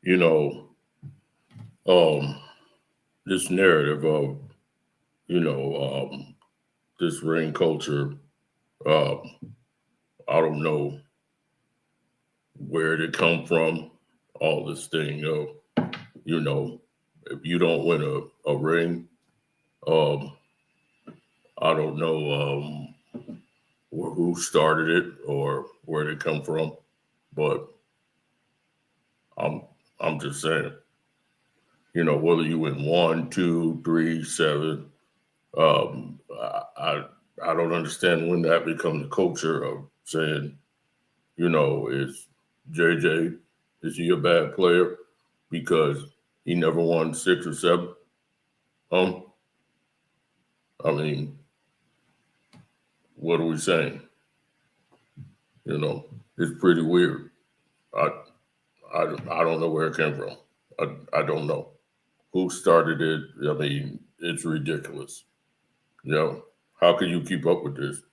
you know, um, this narrative of, you know, this ring culture, um, I don't know where it come from, all this thing of, you know, if you don't win a ring, um, I don't know who started it or where it come from, but I'm I'm just saying, whether you win one, two, three, seven, I don't understand when that becomes the culture of saying, is JJ, is he a bad player because he never won six or seven? Um, I mean, what are we saying? It's pretty weird. I I don't know where it came from. I don't know who started it. I mean, it's ridiculous. You know, how can you keep up with this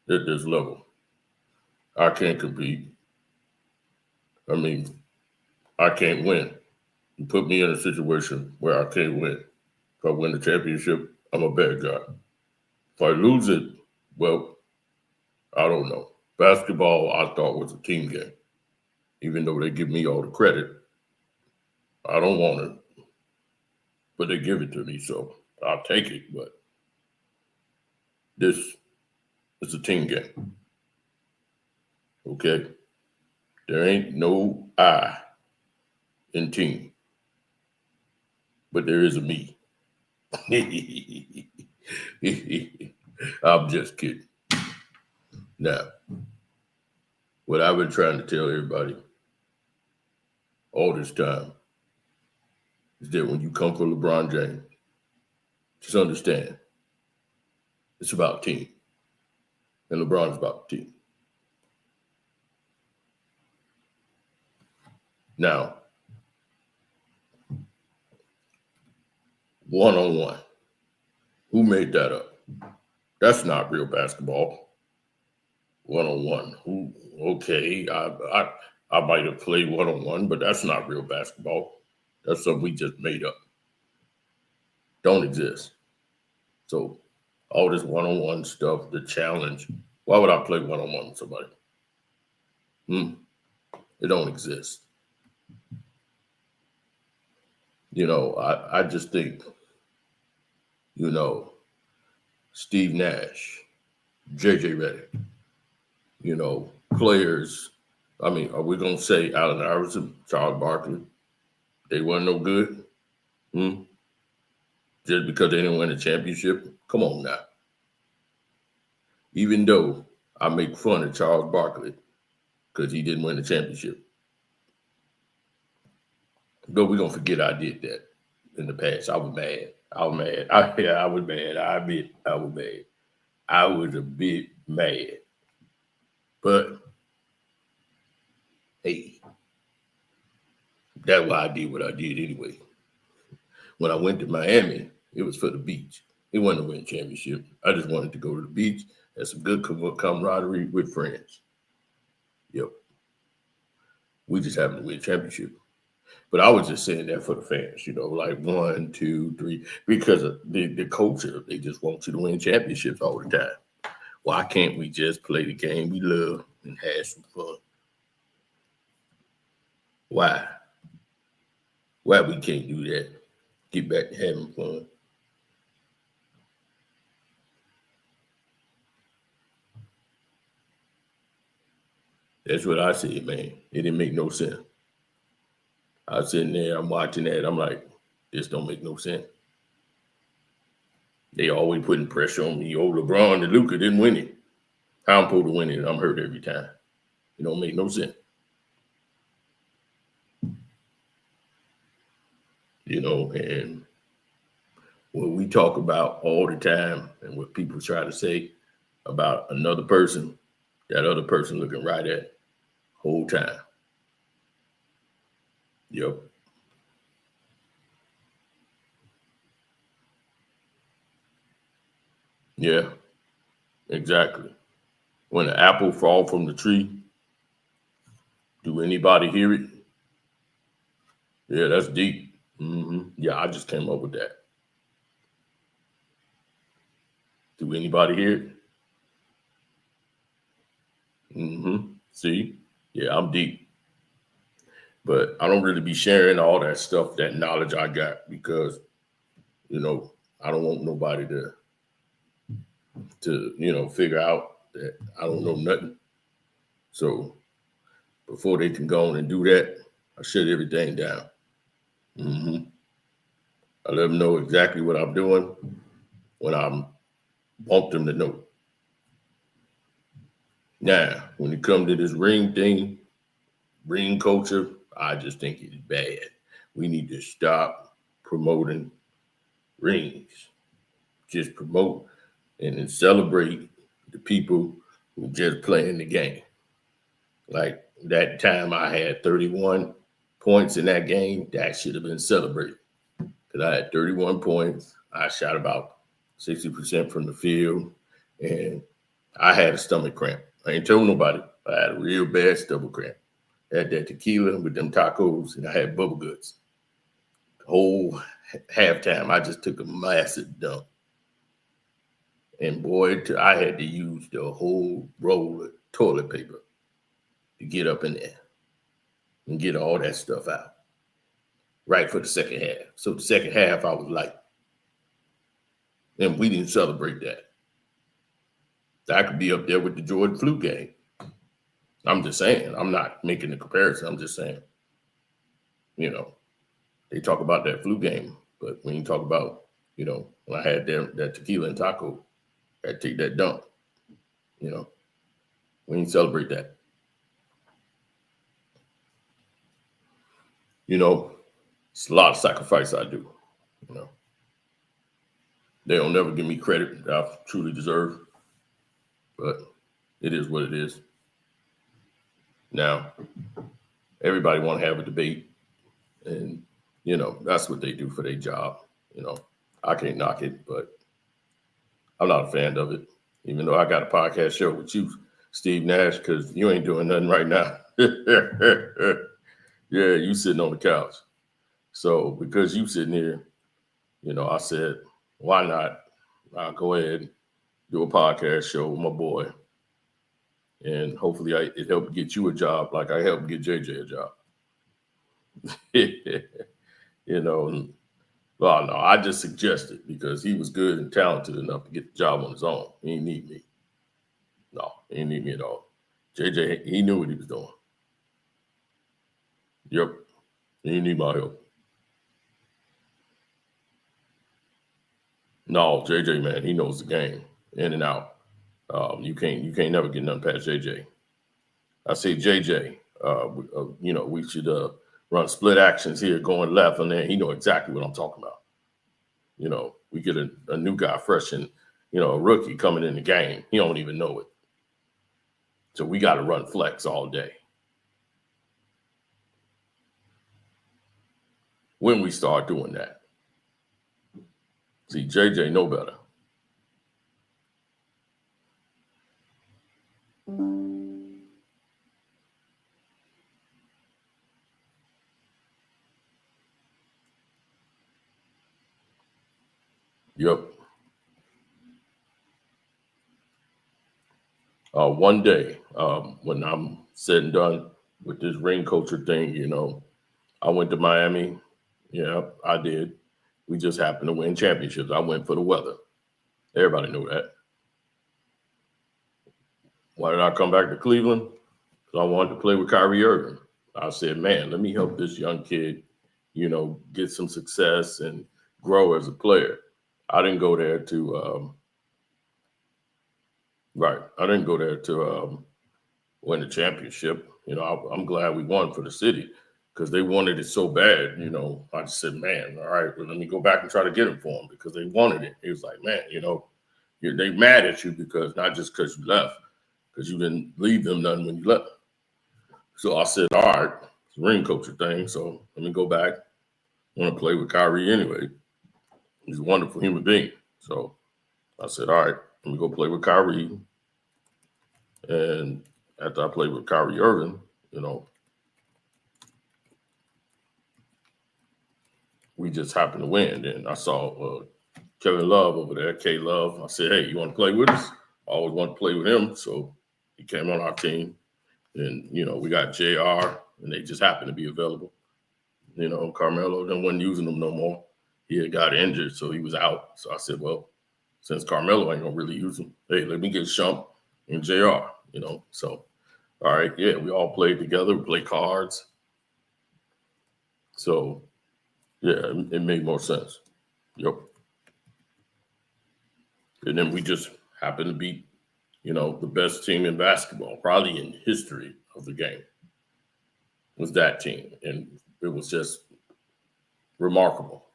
at this level? I can't compete. I mean, I can't win. You put me in a situation where I can't win. If I win the championship, I'm a bad guy. If I lose it, well, I don't know. Basketball, I thought was a team game. Even though they give me all the credit, I don't want it, but they give it to me, so I'll take it. But this is a team game, okay? There ain't no I in team, but there is a me. I'm just kidding. Now, what I've been trying to tell everybody all this time is that when you come for LeBron James, just understand it's about team. And LeBron's about the team. Now, one on one. Who made that up? That's not real basketball. One on one. Who? Okay, I might have played one on one, but that's not real basketball. That's something we just made up. Don't exist. So all this one on one stuff, the challenge. Why would I play one on one with somebody? It don't exist. I just think, Steve Nash, JJ Redick, players. I mean, are we gonna say Allen Iverson, Charles Barkley, they weren't no good? Just because they didn't win a championship? Come on now. Even though I make fun of Charles Barkley because he didn't win a championship, but we're gonna forget I did that in the past. I was mad. I was mad. I was mad. I admit I was mad. I was a bit mad. But hey, that's why I did what I did anyway. When I went to Miami, it was for the beach. It wasn't to win a championship. I just wanted to go to the beach, have some good camaraderie with friends. Yep. We just happened to win a championship. But I was just saying that for the fans, like one, two, three, because of the culture. They just want you to win championships all the time. Why can't we just play the game we love and have some fun? Why? Why we can't do that? Get back to having fun. That's what I said, man. It didn't make no sense. I was sitting there, I'm watching that. I'm like, this don't make no sense. They always putting pressure on me. Oh, LeBron and Luka didn't win it. How I'm supposed to win it? I'm hurt every time. It don't make no sense. And what we talk about all the time and what people try to say about another person, that other person looking right at whole time. Yep. Yeah, exactly. When an apple fall from the tree, do anybody hear it? Yeah, that's deep. Yeah, I just came up with that. Do anybody hear it? See? Yeah, I'm deep. But I don't really be sharing all that stuff, that knowledge I got, because, I don't want nobody to figure out that I don't know nothing. So before they can go on and do that, I shut everything down. I let them know exactly what I'm doing when I want them to know. Now, when it comes to this ring thing, ring culture, I just think it's bad. We need to stop promoting rings. Just promote and then celebrate the people who just playing the game. Like that time I had 31 points in that game, that should have been celebrated. Because I had 31 points. I shot about 60% from the field, and I had a stomach cramp. I ain't told nobody. I had a real bad stomach cramp. I had that tequila with them tacos, and I had bubble guts. The whole halftime, I just took a massive dump. And boy, I had to use the whole roll of toilet paper to get up in there and get all that stuff out. Right for the second half. So the second half, I was like, and we didn't celebrate that. That could be up there with the Jordan flu game. I'm just saying. I'm not making a comparison. I'm just saying, they talk about that flu game, but when you talk about, when I had that tequila and taco, I had to take that dump. We didn't celebrate that. It's a lot of sacrifice I do. They don't never give me credit that I truly deserve, but it is what it is. Now, everybody want to have a debate, and that's what they do for their job. I can't knock it, but I'm not a fan of it. Even though I got a podcast show with you, Steve Nash, because you ain't doing nothing right now. Yeah, you sitting on the couch. So because you sitting here, I said, why not? I'll go ahead and do a podcast show with my boy. And hopefully it helped get you a job like I helped get JJ a job. Well, no, I just suggested because he was good and talented enough to get the job on his own. He didn't need me. No, he didn't need me at all. JJ, he knew what he was doing. Yep. He didn't need my help. No, JJ, man, he knows the game in and out. You can't never get nothing past JJ. I say JJ, we should run split actions here, going left, and then he know exactly what I'm talking about. We get a new guy fresh and a rookie coming in the game, he don't even know it. So we got to run flex all day. When we start doing that, see, JJ know better. Yep. One day, when I'm said and done with this ring culture thing, I went to Miami. Yeah, I did. We just happened to win championships. I went for the weather. Everybody knew that. Why did I come back to Cleveland? Because I wanted to play with Kyrie Irving. I said, man, let me help this young kid, get some success and grow as a player. I didn't go there to win the championship. I'm glad we won for the city because they wanted it so bad. I just said, man, all right, well, let me go back and try to get him for them because they wanted it. He was like, man, they mad at you because not just because you left, because you didn't leave them nothing when you left. So I said, all right, it's a ring culture thing. So let me go back. I want to play with Kyrie anyway. He's a wonderful human being. So I said, all right, let me go play with Kyrie. And after I played with Kyrie Irving, we just happened to win. And I saw Kevin Love over there, K Love. I said, hey, you want to play with us? I always want to play with him. So he came on our team. And, we got JR, and they just happened to be available. Carmelo then wasn't using them no more. He had got injured, so he was out. So I said, well, since Carmelo ain't going to really use him, hey, let me get Shump and JR, So, all right, yeah, we all played together. We played cards. So, yeah, it made more sense. Yep. And then we just happened to beat, the best team in basketball, probably in history of the game, was that team. And it was just remarkable.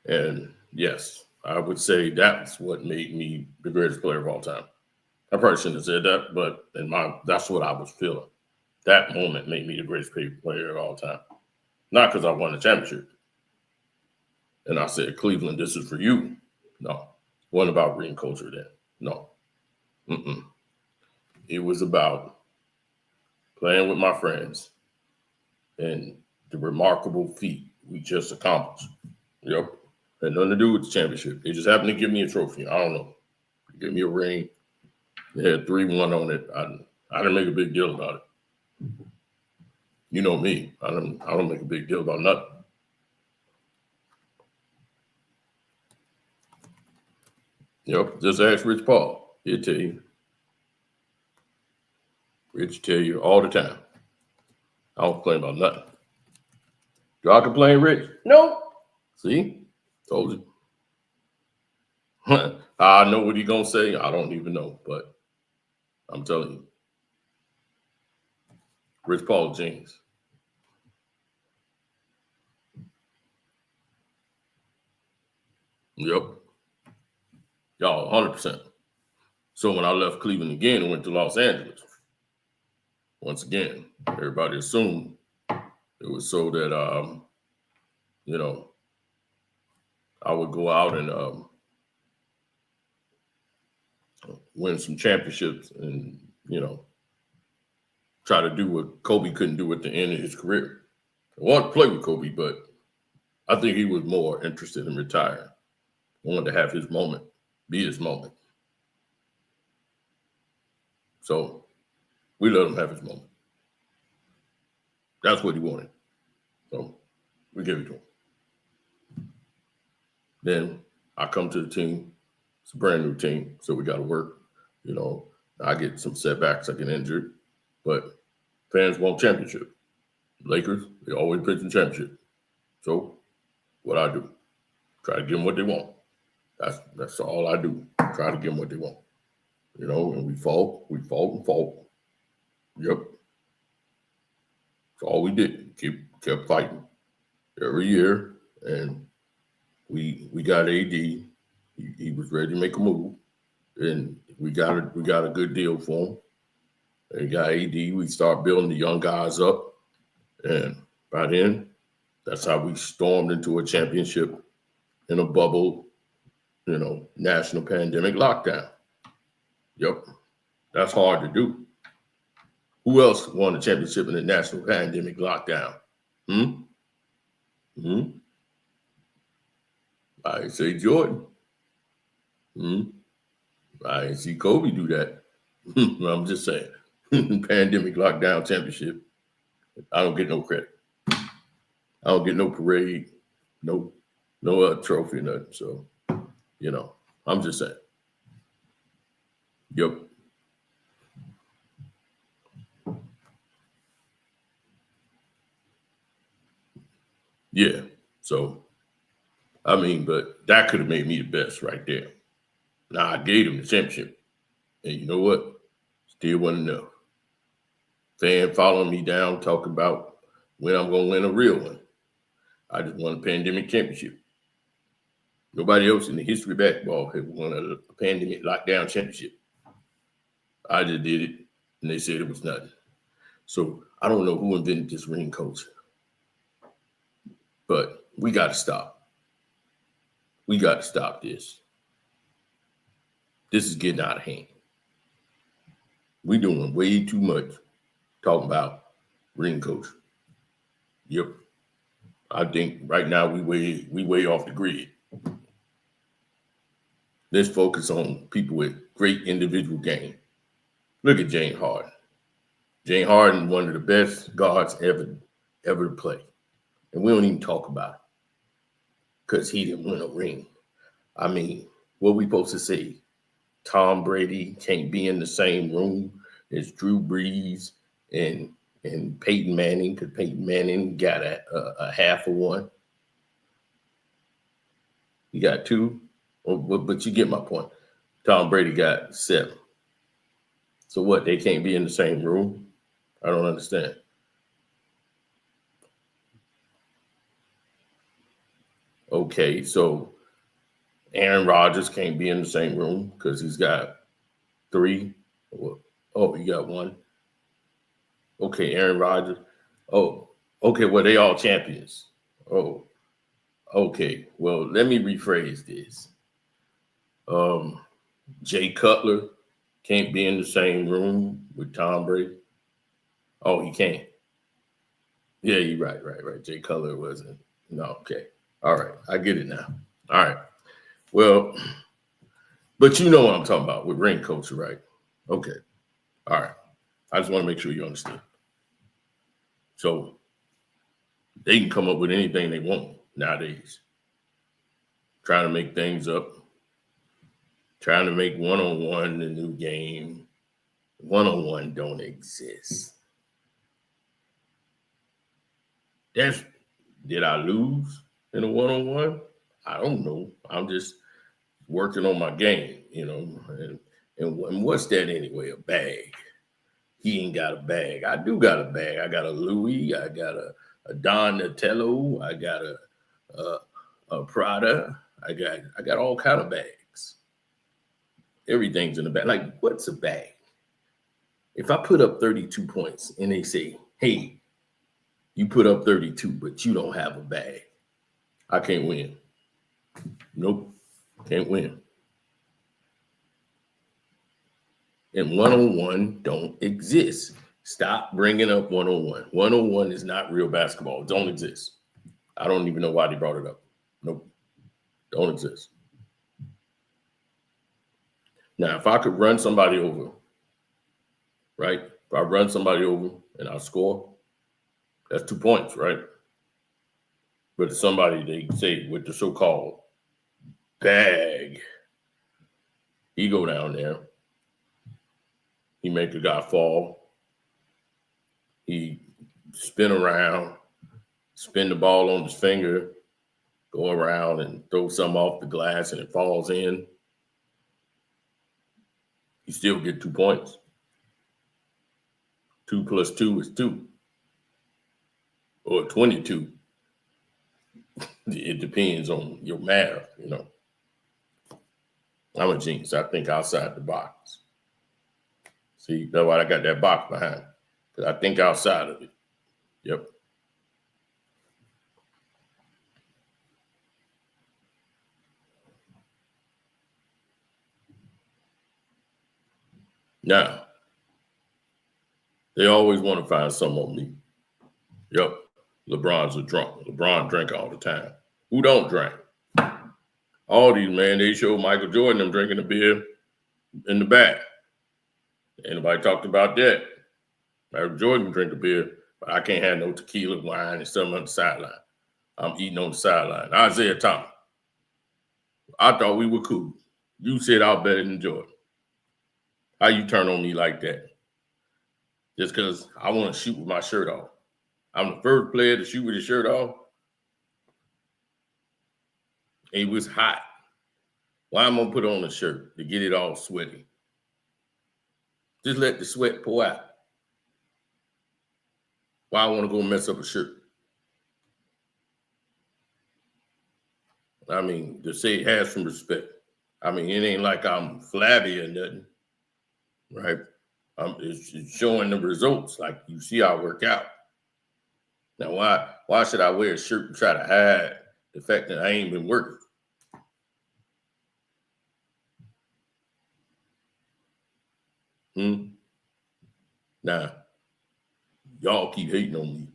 And yes, I would say that's what made me the greatest player of all time. I probably shouldn't have said that, but that's what I was feeling. That moment made me the greatest player of all time. Not because I won the championship. And I said, Cleveland, this is for you. No. It wasn't about ring culture then. No. Mm-mm. It was about playing with my friends and the remarkable feat we just accomplished. Yep. Had nothing to do with the championship. They just happened to give me a trophy. I don't know. They gave me a ring. They had 3-1 on it. I didn't make a big deal about it. You know me. I don't make a big deal about nothing. Yep. Just ask Rich Paul. He'll tell you. Rich tell you all the time. I don't complain about nothing. Do I complain, Rich? No. See? Told you. I know what he's going to say. I don't even know, but I'm telling you. Rich Paul James. Yep. Y'all, 100%. So when I left Cleveland again and went to Los Angeles, once again, everybody assumed it was so that, I would go out and win some championships and, try to do what Kobe couldn't do at the end of his career. I wanted to play with Kobe, but I think he was more interested in retiring. I wanted to have his moment, be his moment. So we let him have his moment. That's what he wanted. So we gave it to him. Then I come to the team. It's a brand new team, so we got to work. I get some setbacks. I get injured, but fans want championship. Lakers, they always pitch in championship. So what I do, try to give them what they want. That's all I do. Try to give them what they want. And we fought. Yep. That's all we did. Kept fighting every year, and we got AD. He was ready to make a move, and we got a good deal for him. And got AD. We start building the young guys up, and by then, that's how we stormed into a championship in a bubble, national pandemic lockdown. Yep, that's hard to do. Who else won the championship in the national pandemic lockdown? I say Jordan. I didn't see Kobe do that. I'm just saying. Pandemic lockdown championship. I don't get no credit. I don't get no parade, no trophy or nothing. So, I'm just saying. Yep. Yeah. So, but that could have made me the best right there. Now, I gave him the championship. And you know what? Still wasn't enough. Fan following me down, talking about when I'm going to win a real one. I just won a pandemic championship. Nobody else in the history of basketball had won a pandemic lockdown championship. I just did it, and they said it was nothing. So I don't know who invented this ring culture, but we got to stop. We got to stop this. This is getting out of hand. We doing way too much talking about ring culture. Yep. I think right now we way off the grid. Let's focus on people with great individual game. Look at James Harden. James Harden, one of the best guards ever to play. And we don't even talk about it because he didn't win a ring. I mean, what we supposed to say? Tom Brady can't be in the same room as Drew Brees and Peyton Manning, because Peyton Manning got a half of one. You got two, but you get my point. Tom Brady got 7. So what? They can't be in the same room? I don't understand. Okay, so Aaron Rodgers can't be in the same room because he's got 3. Oh, you got 1. Okay, Aaron Rodgers. Oh, okay. Well, they all champions. Oh, okay. Well, let me rephrase this. Jay Cutler can't be in the same room with Tom Brady. Oh, he can't. Yeah, you're right. Jay Cutler wasn't. No, okay. All right. I get it now. All right. Well, but you know what I'm talking about with ring culture, right? Okay. All right. I just want to make sure you understand. So they can come up with anything they want nowadays. Trying to make things up. Trying to make one-on-one the new game. One-on-one don't exist. Did I lose in a one-on-one? I don't know. I'm just working on my game, And what's that anyway? A bag. He ain't got a bag. I do got a bag. I got a Louis. I got a Donatello. I got a Prada. I got all kind of bags. Everything's in the bag. Like, what's a bag? If I put up 32 points and they say, hey, you put up 32, but you don't have a bag, I can't win. Nope, can't win. And one-on-one don't exist. Stop bringing up one-on-one. One-on-one is not real basketball. It don't exist. I don't even know why they brought it up. Nope, don't exist. Now, if I could run somebody over, right? If I run somebody over and I score, that's 2 points, right? But if somebody, they say, with the so-called bag, he go down there, he make a guy fall, he spin around, spin the ball on his finger, go around and throw something off the glass and it falls in, he still get 2 points. 2 plus 2 is 2. Or 22. It depends on your math, I'm a genius. I think outside the box. See, that's why I got that box behind. Because I think outside of it. Yep. Now, they always want to find something on me. Yep. LeBron's a drunk. LeBron drink all the time. Who don't drink? All these, man, they show Michael Jordan them drinking a beer in the back. Anybody talked about that? Michael Jordan drink a beer, but I can't have no tequila, wine, and something on the sideline. I'm eating on the sideline. Isaiah Thomas. I thought we were cool. You said I was better than Jordan. How you turn on me like that? Just because I want to shoot with my shirt off. I'm the first player to shoot with his shirt off. And it was hot. Why am I going to put on a shirt to get it all sweaty? Just let the sweat pour out. Why I want to go mess up a shirt? I mean, to say it has some respect. I mean, it ain't like I'm flabby or nothing, right? It's showing the results. Like, you see I work out. Now, why should I wear a shirt and try to hide the fact that I ain't been working? Now, y'all keep hating on me.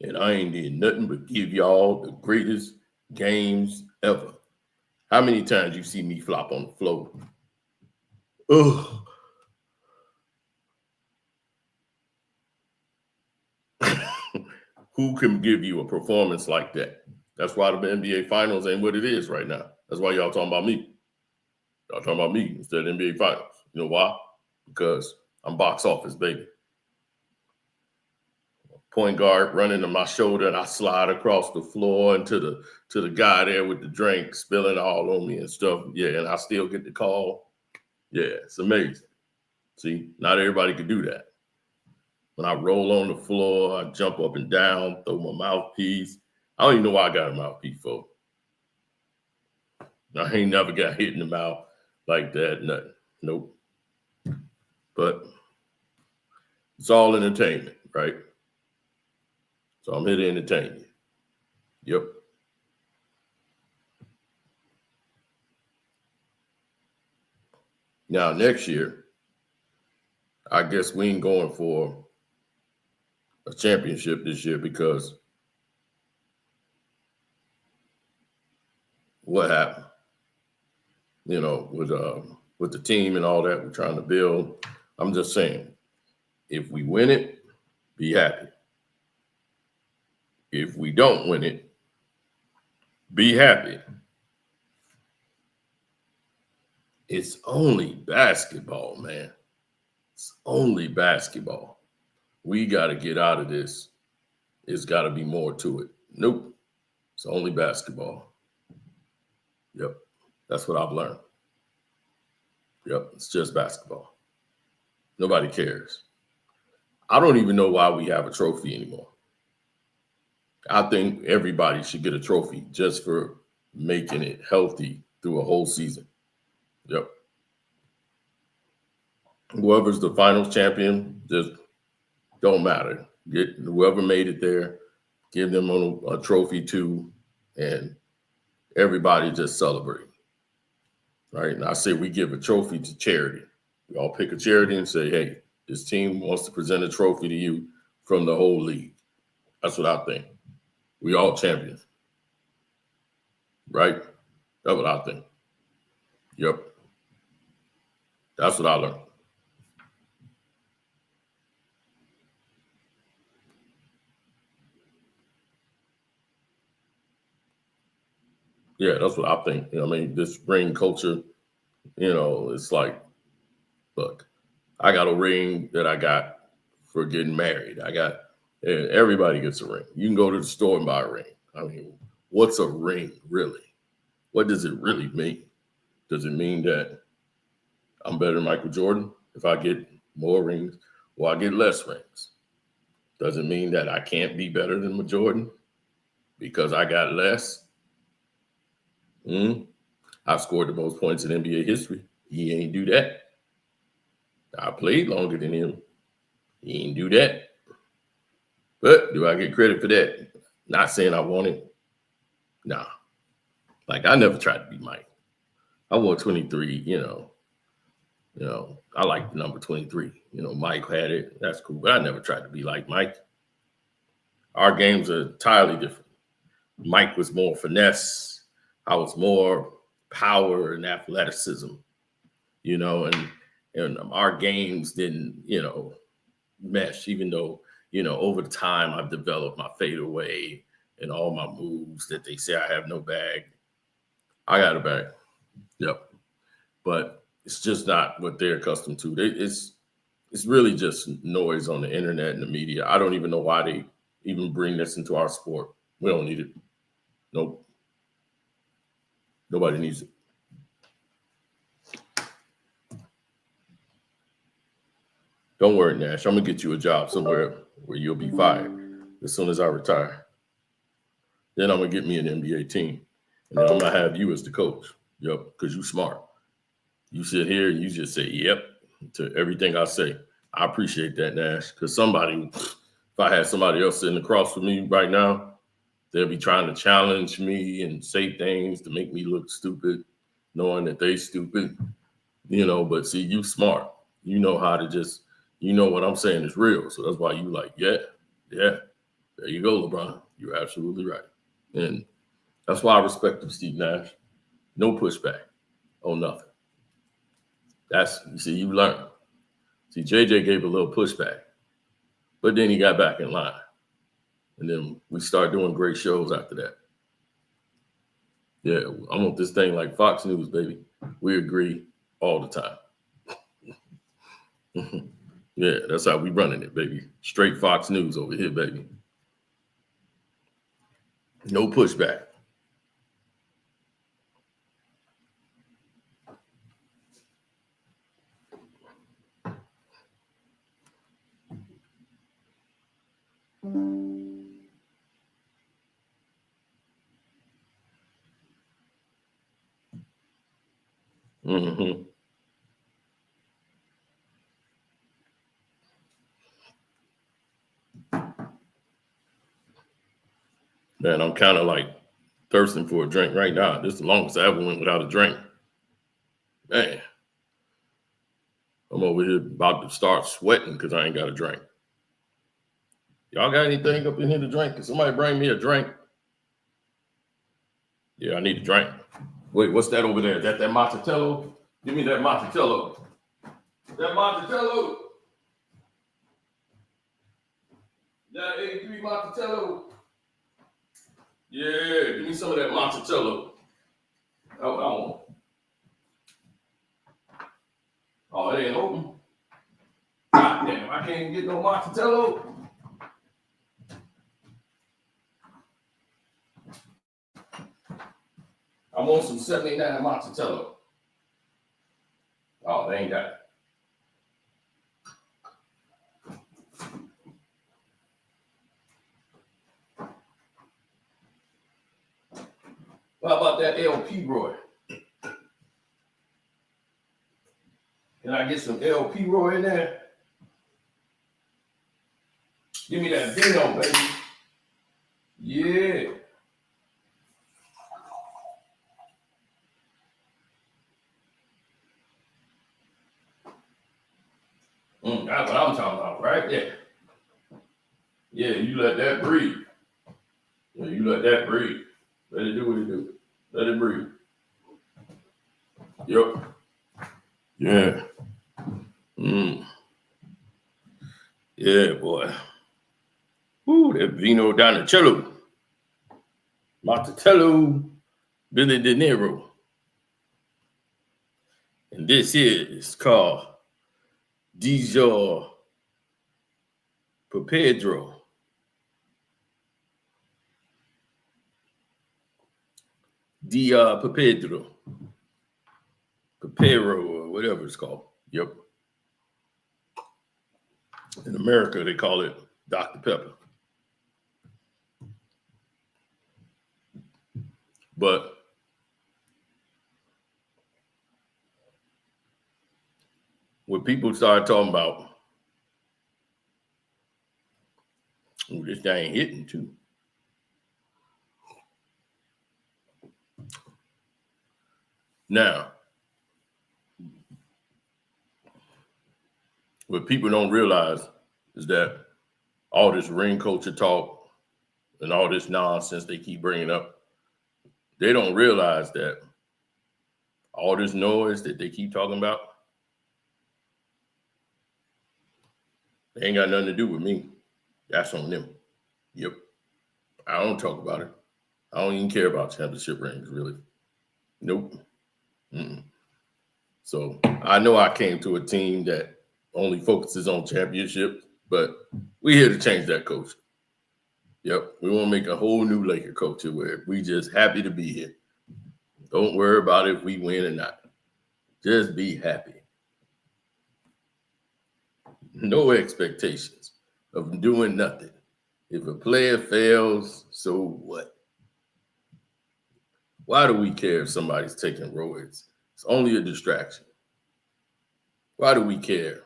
And I ain't did nothing but give y'all the greatest games ever. How many times you see me flop on the floor? Ugh. Who can give you a performance like that? That's why the NBA Finals ain't what it is right now. That's why y'all talking about me. Y'all talking about me instead of NBA Finals. You know why? Because I'm box office, baby. Point guard running to my shoulder, and I slide across the floor and to the guy there with the drink spilling all on me and stuff. Yeah, and I still get the call. Yeah, it's amazing. See, not everybody could do that. When I roll on the floor, I jump up and down, throw my mouthpiece. I don't even know why I got a mouthpiece for. I ain't never got hit in the mouth like that, nothing. Nope. But it's all entertainment, right? So I'm here to entertain you. Yep. Now, next year, I guess we ain't going for a championship this year because what happened? You know, with the team and all that we're trying to build. I'm just saying, if we win it, be happy. If we don't win it, be happy. It's only basketball, man. It's only basketball. We got to get out of this. It's got to be more to it. Nope. It's only basketball. Yep. That's what I've learned. Yep. It's just basketball. Nobody cares. I don't even know why we have a trophy anymore. I think everybody should get a trophy just for making it healthy through a whole season. Yep. Whoever's the finals champion, just don't matter. Get whoever made it there, give them a trophy too, and everybody just celebrate. Right? And I say we give a trophy to charity. We all pick a charity and say, hey, this team wants to present a trophy to you from the whole league. That's what I think. We all champions. Right? That's what I think. Yep. That's what I learned. Yeah, that's what I think. You know, I mean, this ring culture, you know, it's like, look, I got a ring that I got for getting married. Everybody gets a ring. You can go to the store and buy a ring. I mean, what's a ring really? What does it really mean? Does it mean that I'm better than Michael Jordan if I get more rings or I get less rings? Does it mean that I can't be better than Jordan because I got less? I've scored the most points in NBA history. He ain't do that. I played longer than him. He ain't do that. But do I get credit for that? Not saying I want it. Nah. Like I never tried to be Mike. I wore 23, I like the number 23. Mike had it. That's cool. But I never tried to be like Mike. Our games are entirely different. Mike was more finesse. I was more power and athleticism, and our games didn't, mesh, even though, over the time I've developed my fadeaway and all my moves that they say I have no bag. I got a bag. Yep. But it's just not what they're accustomed to. It's really just noise on the internet and the media. I don't even know why they even bring this into our sport. We don't need it. Nope. Nobody needs it. Don't worry, Nash. I'm going to get you a job somewhere where you'll be fired as soon as I retire. Then I'm going to get me an NBA team. And then I'm going to have you as the coach. Yep, because you're smart. You sit here and you just say, yep, to everything I say. I appreciate that, Nash, because if I had somebody else sitting across from me right now, they'll be trying to challenge me and say things to make me look stupid, knowing that they stupid, but see, you smart. You know how to what I'm saying is real. So that's why you like, yeah. There you go, LeBron. You're absolutely right. And that's why I respect him, Steve Nash. No pushback on nothing. You see, you learn. See, JJ gave a little pushback, but then he got back in line. And then we start doing great shows after that. Yeah, I want this thing like Fox News, baby. We agree all the time. Yeah, that's how we running it, baby. Straight Fox News over here, baby. No pushback. Mm-hmm. Man, I'm kind of like thirsting for a drink right now. This is the longest I ever went without a drink. Man, I'm over here about to start sweating because I ain't got a drink. Y'all got anything up in here to drink? Can somebody bring me a drink? Yeah, I need a drink. Wait, what's that over there? Is that Mozzatello? Give me that Mozzatello. That Mozzatello. That 83 Mozzatello. Yeah, give me some of that Mozzatello. Oh, it ain't open. God damn, I can't even get no Mozzatello. I want some 79 Mozzatello. Oh, they ain't got it. How about that LP, Roy? Can I get some LP, Roy, in there? Give me that Vino, baby. Yeah. That's what I'm talking about, right there. Yeah, you let that breathe. Yeah, you let that breathe. Let it do what it do. Let it breathe. Yep. Yeah. Yeah, boy. Ooh, that Vino Donatello. Mozzatello. Billy De Niro. And this is called Dijon Pedro. Pedro. Pepero or whatever it's called. Yep. In America, they call it Dr. Pepper. But when people started talking about, this thing hitting too. Now, what people don't realize is that all this ring culture talk and all this nonsense they keep bringing up, they don't realize that all this noise that they keep talking about, they ain't got nothing to do with me. That's on them. Yep. I don't talk about it. I don't even care about championship rings, really. Nope. So I know I came to a team that only focuses on championships, but we're here to change that culture. Yep. We want to make a whole new Laker culture where we just happy to be here. Don't worry about if we win or not. Just be happy. No expectations of doing nothing. If a player fails, so what? Why do we care if somebody's taking roids? It's only a distraction. Why do we care?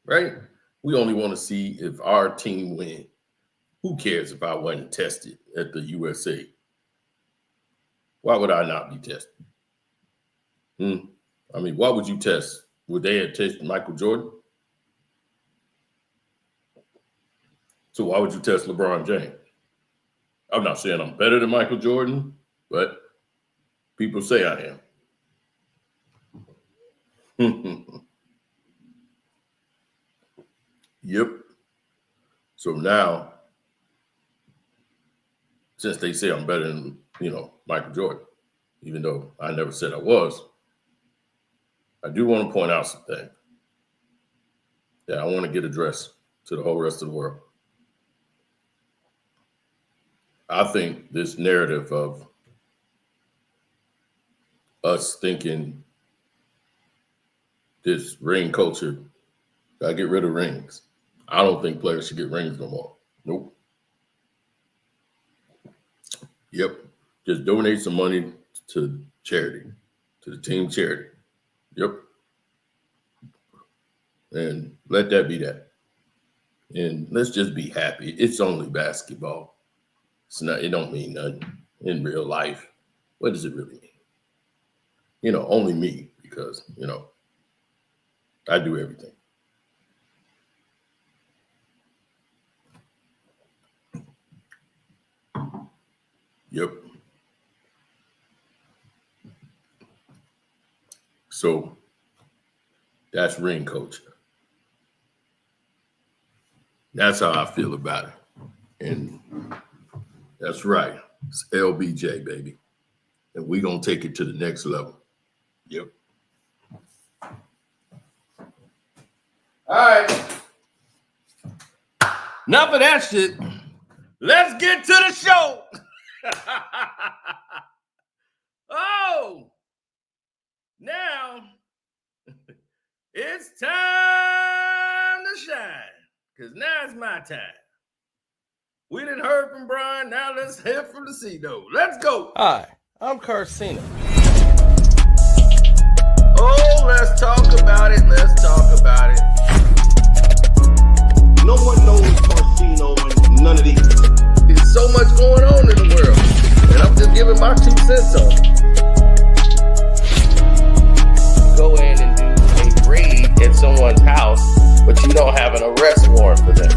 Right? We only want to see if our team wins. Who cares if I wasn't tested at the USA? Why would I not be tested? I mean, why would you test? Would they have tested Michael Jordan? So why would you test LeBron James? I'm not saying I'm better than Michael Jordan, but people say I am. Yep. So now, since they say I'm better than, Michael Jordan, even though I never said I was, I do want to point out something that I want to get addressed to the whole rest of the world. I think this narrative of us thinking this ring culture, gotta get rid of rings. I don't think players should get rings no more. Nope. Yep. Just donate some money to charity, to the team charity. Yep. And let that be that. And let's just be happy. It's only basketball. It don't mean nothing in real life. What does it really mean? Only me, because, I do everything. Yep. So that's ring culture. That's how I feel about it. And that's right. It's LBJ, baby. And we're going to take it to the next level. Yep. All right. Enough of that shit. Let's get to the show. Oh, now it's time to shine, because now it's my time. We didn't heard from Brian. Now let's hear from the C-Dog. Let's go. Hi, I'm Karceno. Oh, let's talk about it. Let's talk about it. No one knows Karceno and none of these. There's so much going on in the world, and I'm just giving my 2 cents on it. Go in and do a raid at someone's house, but you don't have an arrest warrant for them.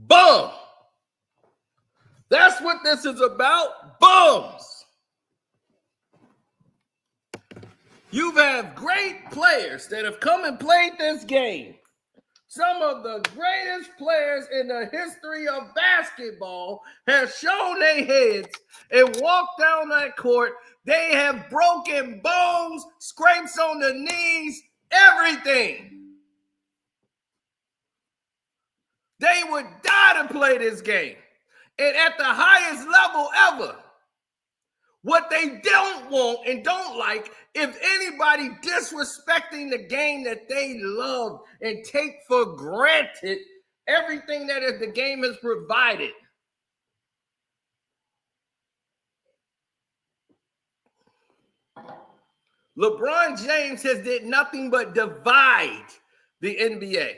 Bum! That's what this is about. Bums! You've had great players that have come and played this game. Some of the greatest players in the history of basketball have shown their heads and walked down that court. They have broken bones, scrapes on the knees, everything. They would die to play this game. And at the highest level ever. What they don't want and don't like, if anybody disrespecting the game that they love and take for granted everything that the game has provided. LeBron James has did nothing but divide the NBA.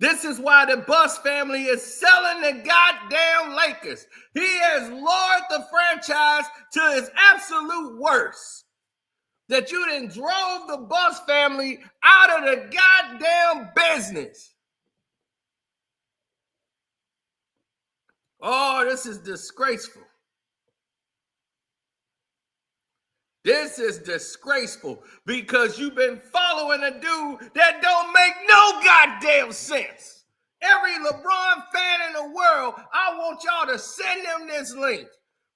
This is why the Buss family is selling the goddamn Lakers. He has lowered the franchise to its absolute worst. That you done drove the Buss family out of the goddamn business. Oh, this is disgraceful. This is disgraceful because you've been following a dude that don't make no goddamn sense. Every LeBron fan in the world, I want y'all to send them this link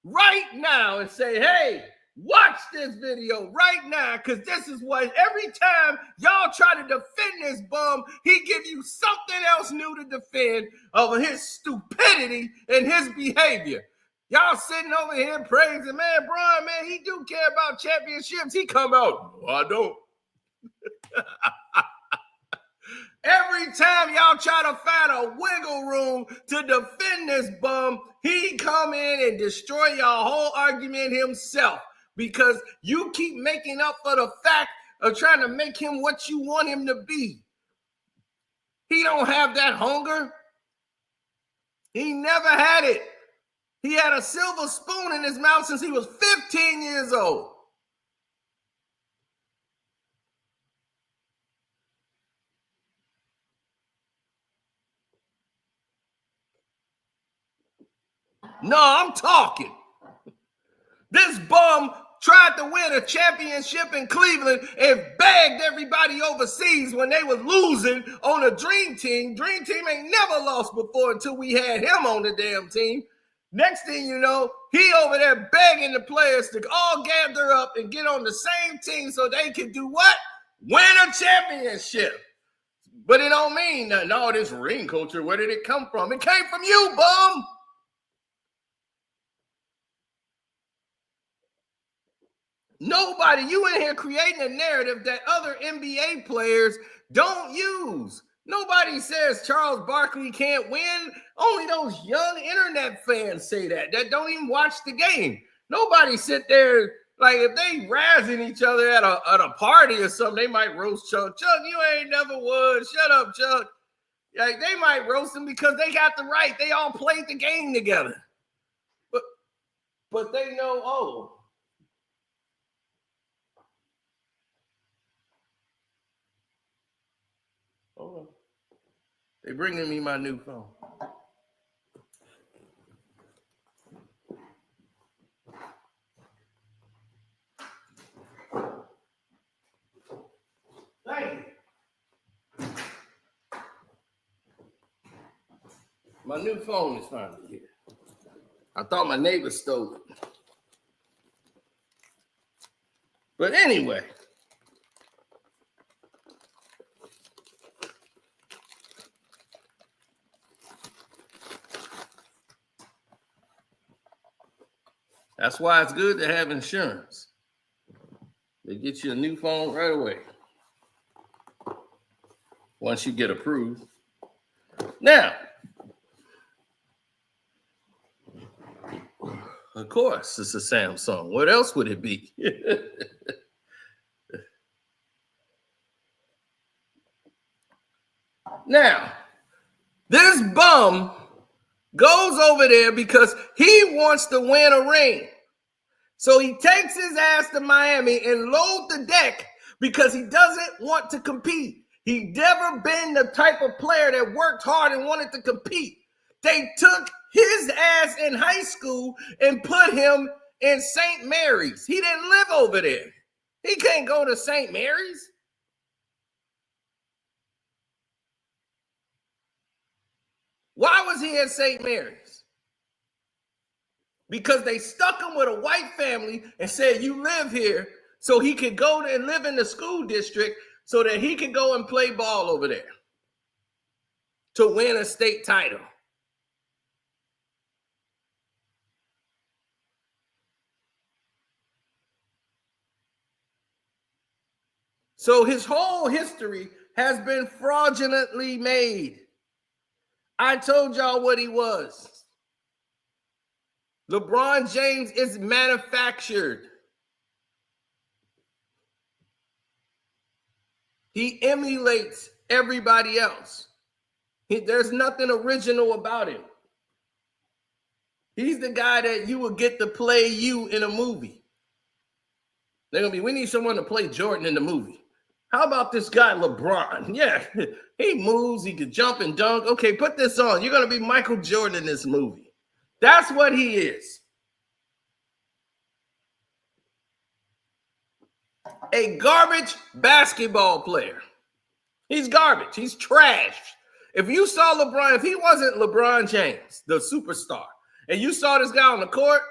right now and say, hey, watch this video right now, because this is what every time y'all try to defend this bum, he give you something else new to defend of his stupidity and his behavior. Y'all sitting over here praising, man, Brian, man, he do care about championships. He come out, no, I don't. Every time y'all try to find a wiggle room to defend this bum, he come in and destroy y'all whole argument himself, because you keep making up for the fact of trying to make him what you want him to be. He don't have that hunger. He never had it. He had a silver spoon in his mouth since he was 15 years old. No, I'm talking. This bum tried to win a championship in Cleveland and bagged everybody overseas when they were losing on a dream team. Dream team ain't never lost before until we had him on the damn team. Next thing you know, he over there begging the players to all gather up and get on the same team so they can do what? Win a championship. But it don't mean nothing. All this ring culture, where did it come from? It came from you, bum. Nobody, you in here creating a narrative that other NBA players don't use. Nobody says Charles Barkley can't win. Only those young internet fans say that don't even watch the game. Nobody sit there, like if they razzing each other at a party or something, they might roast Chuck. Chuck, you ain't never won. Shut up, Chuck. Like they might roast him because they got the right. They all played the game together. But they know, oh. Hold on. They bringing me my new phone. Thank you. My new phone is finally here. I thought my neighbor stole it. But anyway. That's why it's good to have insurance. They get you a new phone right away. Once you get approved. Now, of course, it's a Samsung. What else would it be? Now, this bum goes over there because he wants to win a ring. So he takes his ass to Miami and loads the deck because he doesn't want to compete. He's never been the type of player that worked hard and wanted to compete. They took his ass in high school and put him in St. Mary's. He didn't live over there. He can't go to St. Mary's. Why was he at St. Mary's? Because they stuck him with a white family and said, you live here, so he could go and live in the school district so that he could go and play ball over there to win a state title. So his whole history has been fraudulently made. I told y'all what he was. LeBron James is manufactured. He emulates everybody else. There's nothing original about him. He's the guy that you would get to play you in a movie. They're going to be, we need someone to play Jordan in the movie. How about this guy, LeBron? Yeah, he moves, he could jump and dunk. Okay, put this on. You're going to be Michael Jordan in this movie. That's what he is. A garbage basketball player. He's garbage. He's trash. If you saw LeBron, if he wasn't LeBron James, the superstar, and you saw this guy on the court,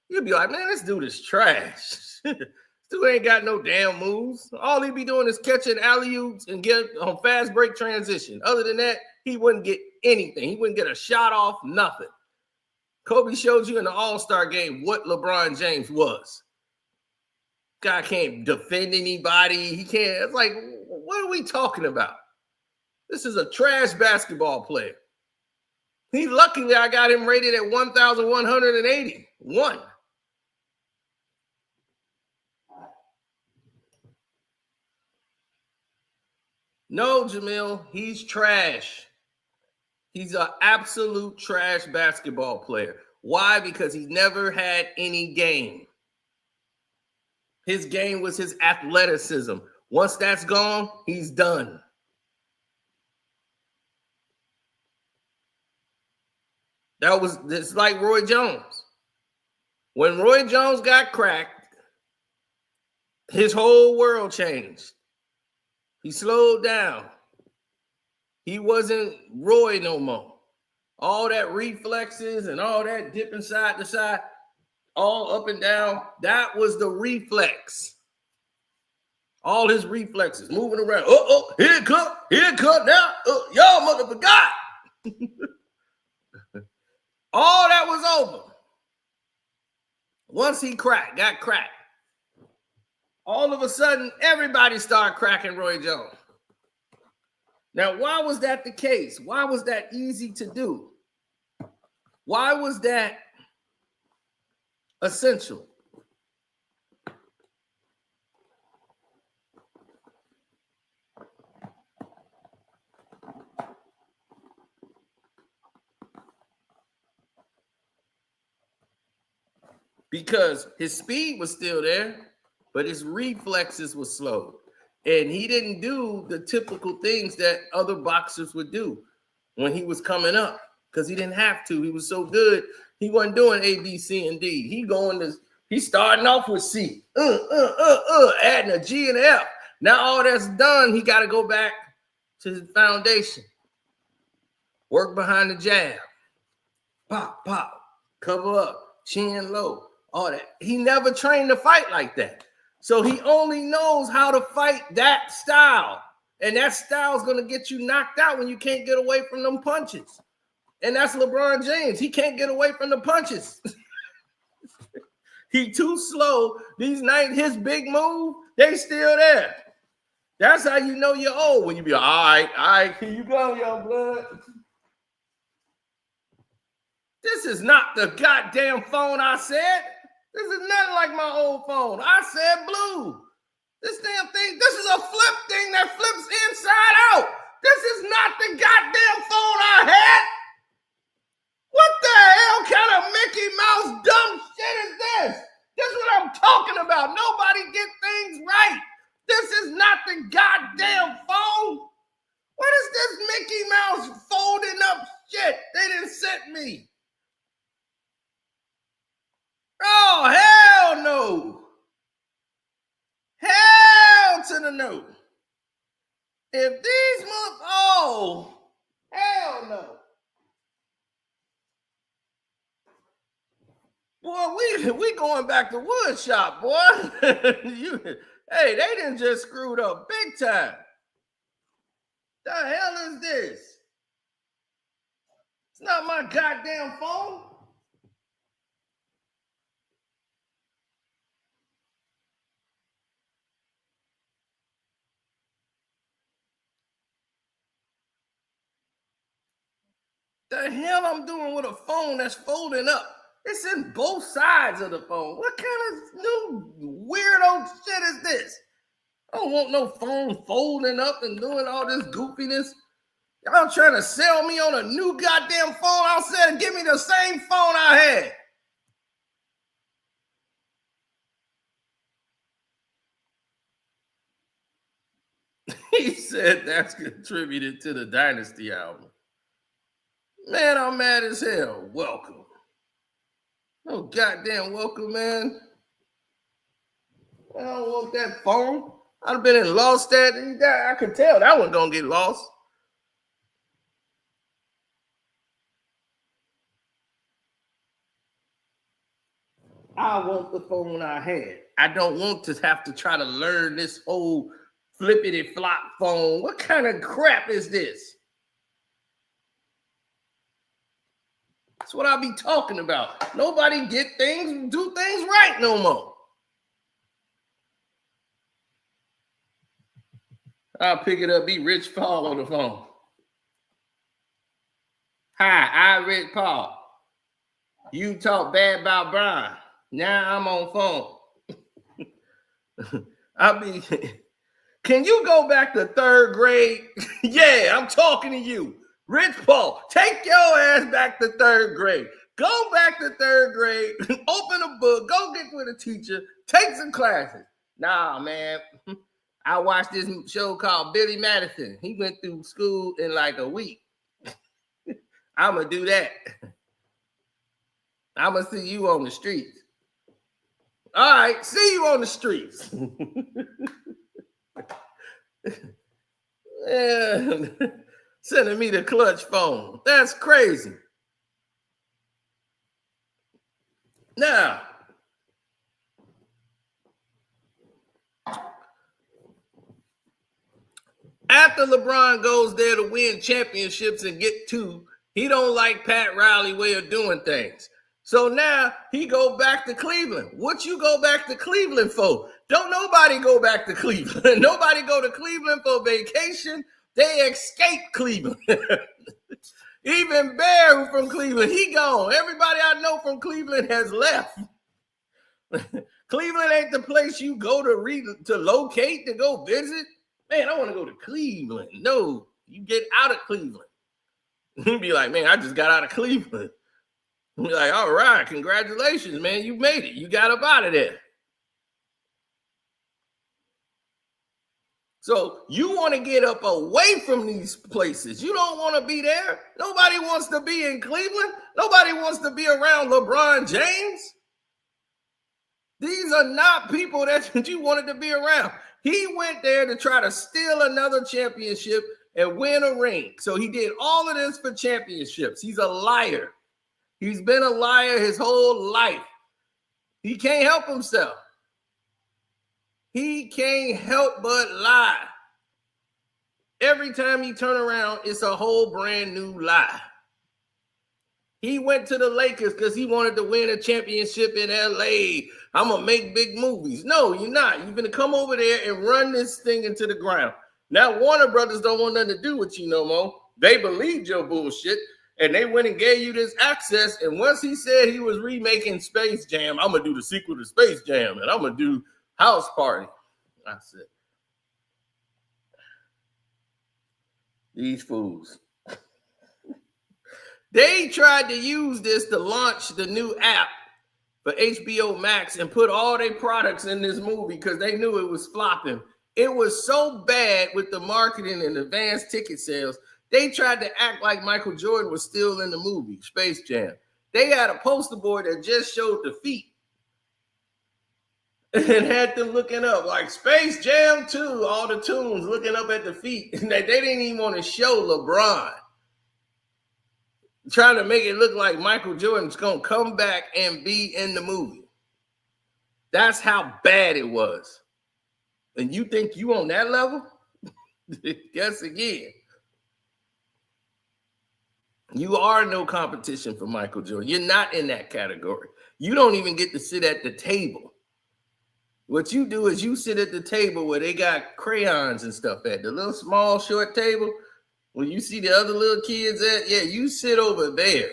you'd be like, man, this dude is trash. Dude ain't got no damn moves. All he be doing is catching alley-oops and get on fast break transition. Other than that, he wouldn't get anything. He wouldn't get a shot off, nothing. Kobe showed you in the All-Star game what LeBron James was. Guy can't defend anybody. He can't. It's like, what are we talking about? This is a trash basketball player. Luckily, I got him rated at 1,181. No, Jamil, he's trash. He's an absolute trash basketball player. Why? Because he never had any game. His game was his athleticism. Once that's gone, he's done. That was just like Roy Jones. When Roy Jones got cracked, his whole world changed. He slowed down. He wasn't Roy no more. All that reflexes and all that dipping side to side, all up and down, that was the reflex. All his reflexes moving around. Here it come now. Y'all mother forgot. All that was over. Once he got cracked. All of a sudden, everybody started cracking Roy Jones. Now, why was that the case? Why was that easy to do? Why was that essential? Because his speed was still there, but his reflexes were slow. And he didn't do the typical things that other boxers would do when he was coming up, because he didn't have to. He was so good. He wasn't doing A, B, C, and D. He's starting off with C, adding a G and F. Now all that's done, he got to go back to his foundation. Work behind the jab. Pop, pop, cover up, chin low, all that. He never trained to fight like that. So he only knows how to fight that style. And that style is going to get you knocked out when you can't get away from them punches. And that's LeBron James. He can't get away from the punches. He too slow. These nights, his big move, they still there. That's how you know you're old. When you be all right, here you go, young blood. This is not the goddamn phone I said. This is nothing like my old phone. I said blue. This damn thing, this is a flip thing that flips inside out. This is not the goddamn phone I had. What the hell kind of Mickey Mouse dumb shit is this? This is what I'm talking about. Nobody get things right. This is not the goddamn phone. What is this Mickey Mouse folding up shit they didn't send me? Oh, hell no. Hell to the no. If these hell no. Boy, we going back to wood shop, boy. Hey, they done just screwed up big time. The hell is this? It's not my goddamn phone. The hell I'm doing with a phone that's folding up? It's in both sides of the phone. What kind of new weirdo shit is this? I don't want no phone folding up and doing all this goofiness. Y'all trying to sell me on a new goddamn phone? I said, give me the same phone I had. He said that's contributed to the Dynasty album. Man, I'm mad as hell. Welcome. No goddamn welcome, man. I don't want that phone. I'd have been in lost that. I could tell that one gonna get lost. I want the phone I had. I don't want to have to try to learn this whole flippity flop phone. What kind of crap is this? That's what I be talking about. Nobody do things right no more. I'll pick it up, be Rich Paul on the phone. Hi, I Rich Paul. You talk bad about Brian. Now I'm on phone. Can you go back to third grade? Yeah, I'm talking to you. Rich Paul, take your ass back to third grade. Go back to third grade, open a book, go get with a teacher, take some classes. Nah, man. I watched this show called Billy Madison. He went through school in like a week. I'm going to do that. I'ma see you on the streets. All right, see you on the streets. Yeah. Sending me the clutch phone. That's crazy. Now, after LeBron goes there to win championships and get two, he don't like Pat Riley's way of doing things. So now he go back to Cleveland. What you go back to Cleveland for? Don't nobody go back to Cleveland. Nobody go to Cleveland for vacation. They escape Cleveland. Even Bear, who from Cleveland, he gone. Everybody I know from Cleveland has left. Cleveland ain't the place you go to locate, to go visit. Man, I want to go to Cleveland. No, you get out of Cleveland. You'd be like, man, I just got out of Cleveland. You'd be like, all right, congratulations, man. You made it. You got up out of there. So you want to get up away from these places. You don't want to be there. Nobody wants to be in Cleveland. Nobody wants to be around LeBron James. These are not people that you wanted to be around. He went there to try to steal another championship and win a ring. So he did all of this for championships. He's a liar. He's been a liar his whole life. He can't help himself. He can't help but lie. Every time you turn around, it's a whole brand new lie. He went to the Lakers because he wanted to win a championship in LA. I'm going to make big movies. No, you're not. You're going to come over there and run this thing into the ground. Now, Warner Brothers don't want nothing to do with you no more. They believed your bullshit, and they went and gave you this access. And once he said he was remaking Space Jam, I'm going to do the sequel to Space Jam, and I'm going to do House Party. I said, these fools. They tried to use this to launch the new app for HBO Max and put all their products in this movie because they knew it was flopping. It was so bad with the marketing and advanced ticket sales. They tried to act like Michael Jordan was still in the movie, Space Jam. They had a poster board that just showed the feet and had them looking up like Space Jam 2, all the tunes looking up at the feet. And they didn't even want to show LeBron. Trying to make it look like Michael Jordan's going to come back and be in the movie. That's how bad it was. And you think you on that level? Guess again. You are no competition for Michael Jordan. You're not in that category. You don't even get to sit at the table. What you do is you sit at the table where they got crayons and stuff at, the little small short table. When you see the other little kids at, yeah, you sit over there.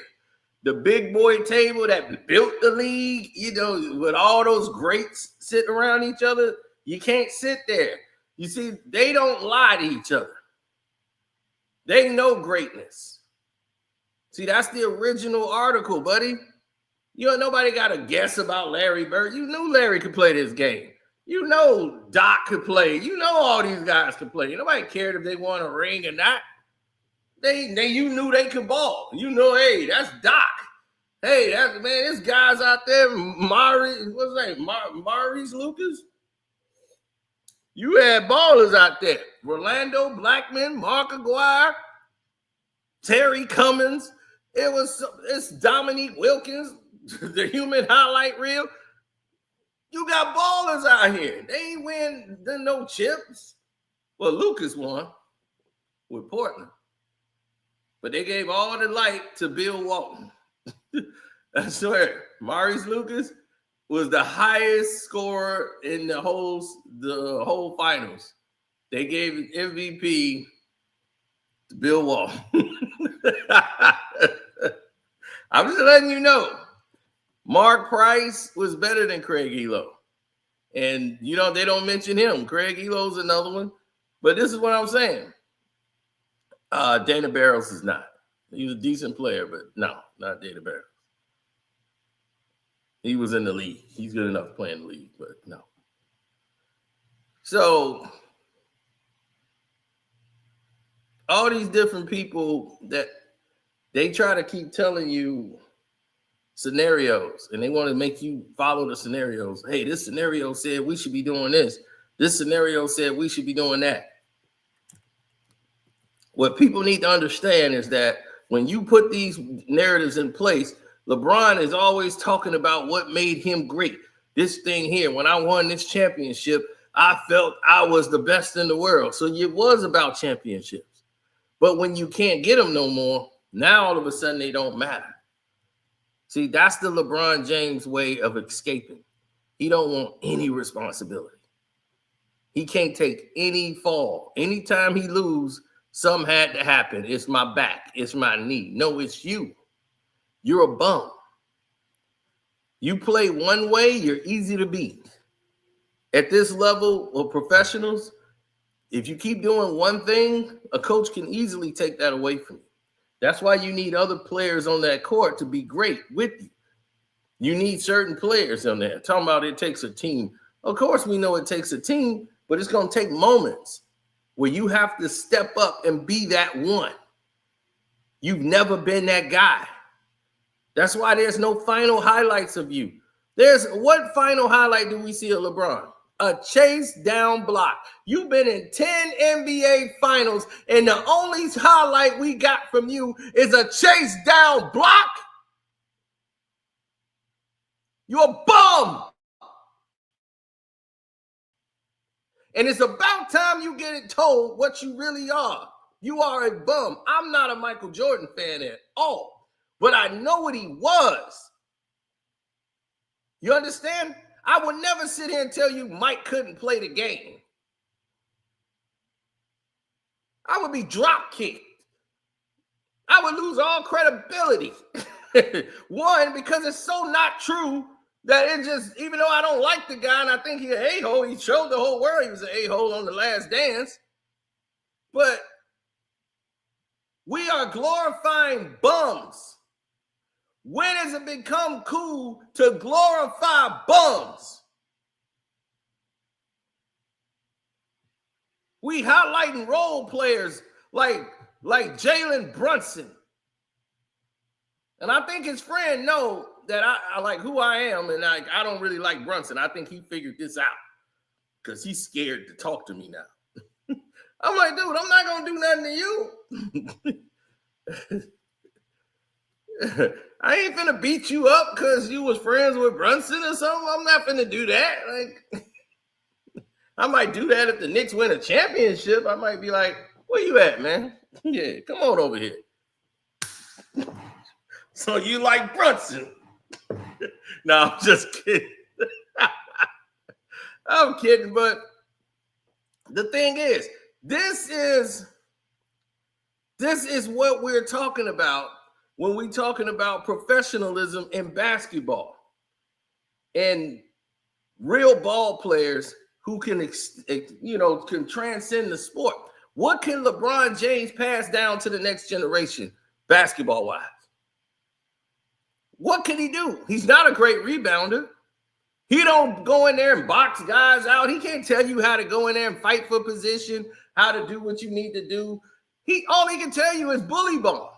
The big boy table that built the league, you know, with all those greats sitting around each other, you can't sit there. You see, they don't lie to each other. They know greatness. See, that's the original article, buddy. You know, nobody got a guess about Larry Bird. You knew Larry could play this game. You know Doc could play. You know all these guys could play. Nobody cared if they won a ring or not. You knew they could ball. You know, hey, that's Doc. Hey, that's man, this guy's out there, what's his name? Maurice Lucas. You had ballers out there. Rolando Blackman, Mark Aguirre, Terry Cummins. It's Dominique Wilkins, the human highlight reel. You got ballers out here. They ain't win no chips. Well, Lucas won with Portland. But they gave all the light to Bill Walton. I swear, Maurice Lucas was the highest scorer in the whole finals. They gave MVP to Bill Walton. I'm just letting you know. Mark Price was better than Craig Elo. And, you know, they don't mention him. Craig Elo's another one. But this is what I'm saying. Dana Barros is not. He was a decent player, but no, not Dana Barros. He was in the league. He's good enough to play in the league, but no. So, all these different people that they try to keep telling you scenarios, and they want to make you follow the scenarios. Hey, this scenario said we should be doing this. This scenario said we should be doing that. What people need to understand is that when you put these narratives in place, LeBron is always talking about what made him great. This thing here, when I won this championship, I felt I was the best in the world. So it was about championships. But when you can't get them no more, now all of a sudden they don't matter. See, that's the LeBron James way of escaping. He don't want any responsibility. He can't take any fall. Anytime he lose, something had to happen. It's my back. It's my knee. No, it's you. You're a bum. You play one way, you're easy to beat. At this level of professionals, if you keep doing one thing, a coach can easily take that away from you. That's why you need other players on that court to be great with you. You need certain players on there. Talking about it takes a team. Of course, we know it takes a team, but it's going to take moments where you have to step up and be that one. You've never been that guy. That's why there's no final highlights of you. There's what final highlight do we see of LeBron? A chase down block. You've been in 10 NBA finals, and the only highlight we got from you is a chase down block. You're a bum. And it's about time you get it told what you really are. You are a bum. I'm not a Michael Jordan fan at all, but I know what he was. You understand? I would never sit here and tell you Mike couldn't play the game. I would be drop kicked. I would lose all credibility. One, because it's so not true that it just, even though I don't like the guy and I think he's an a-hole, he showed the whole world he was an a-hole on The Last Dance. But we are glorifying bums. When has it become cool to glorify bums? We highlighting role players like Jalen Brunson. And I think his friend know that I like who I am, and I don't really like Brunson. I think he figured this out because he's scared to talk to me now. I'm like, dude, I'm not going to do nothing to you. I ain't finna beat you up because you was friends with Brunson or something. I'm not finna do that. Like, I might do that if the Knicks win a championship. I might be like, where you at, man? Yeah, come on over here. So you like Brunson? No, I'm just kidding. I'm kidding, but the thing is, this is what we're talking about when we're talking about professionalism in basketball and real ball players who can, can transcend the sport. What can LeBron James pass down to the next generation basketball-wise? What can he do? He's not a great rebounder. He don't go in there and box guys out. He can't tell you how to go in there and fight for position, how to do what you need to do. All he can tell you is bully ball.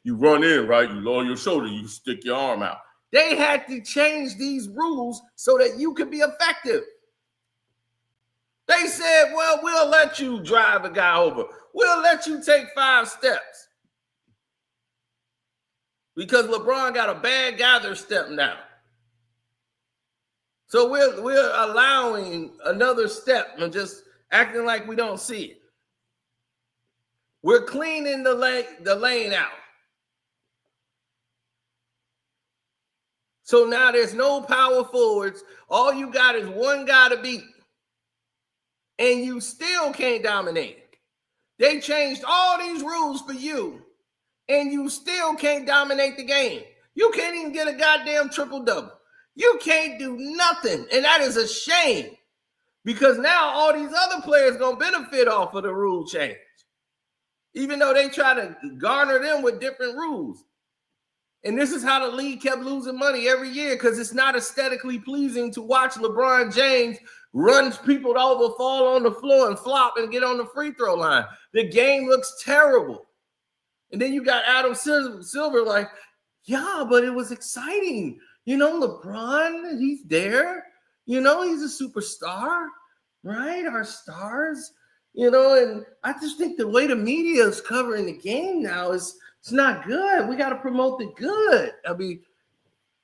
You run in, right? You lower your shoulder, you stick your arm out. They had to change these rules so that you could be effective. They said, well, we'll let you drive a guy over. We'll let you take 5 steps. Because LeBron got a bad gather step now. So we're allowing another step and just acting like we don't see it. We're cleaning the lane out. So now there's no power forwards. All you got is one guy to beat. And you still can't dominate. They changed all these rules for you. And you still can't dominate the game. You can't even get a goddamn triple-double. You can't do nothing. And that is a shame. Because now all these other players going to benefit off of the rule change. Even though they try to garner them with different rules. And this is how the league kept losing money every year because it's not aesthetically pleasing to watch LeBron James run people over, fall on the floor, and flop and get on the free throw line. The game looks terrible. And then you got Adam Silver like, Yeah, but it was exciting. You know, LeBron, he's there. You know, he's a superstar, right? Our stars, you know, and I just think the way the media is covering the game now it's not good. We got to promote the good. I mean,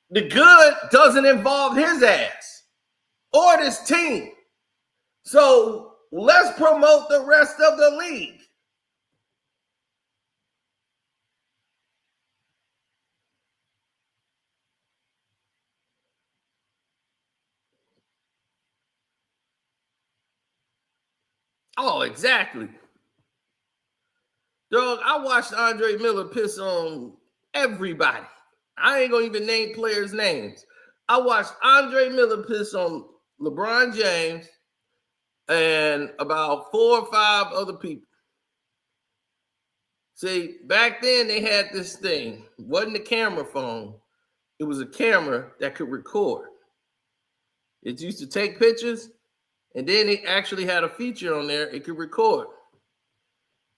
the good doesn't involve his ass or this team. So let's promote the rest of the league. Oh, exactly. Dog, I watched Andre Miller piss on everybody. I ain't gonna even name players' names. I watched Andre Miller piss on LeBron James and about 4 or 5 other people. See, back then they had this thing. It wasn't a camera phone. It was a camera that could record. It used to take pictures, and then it actually had a feature on there. It could record.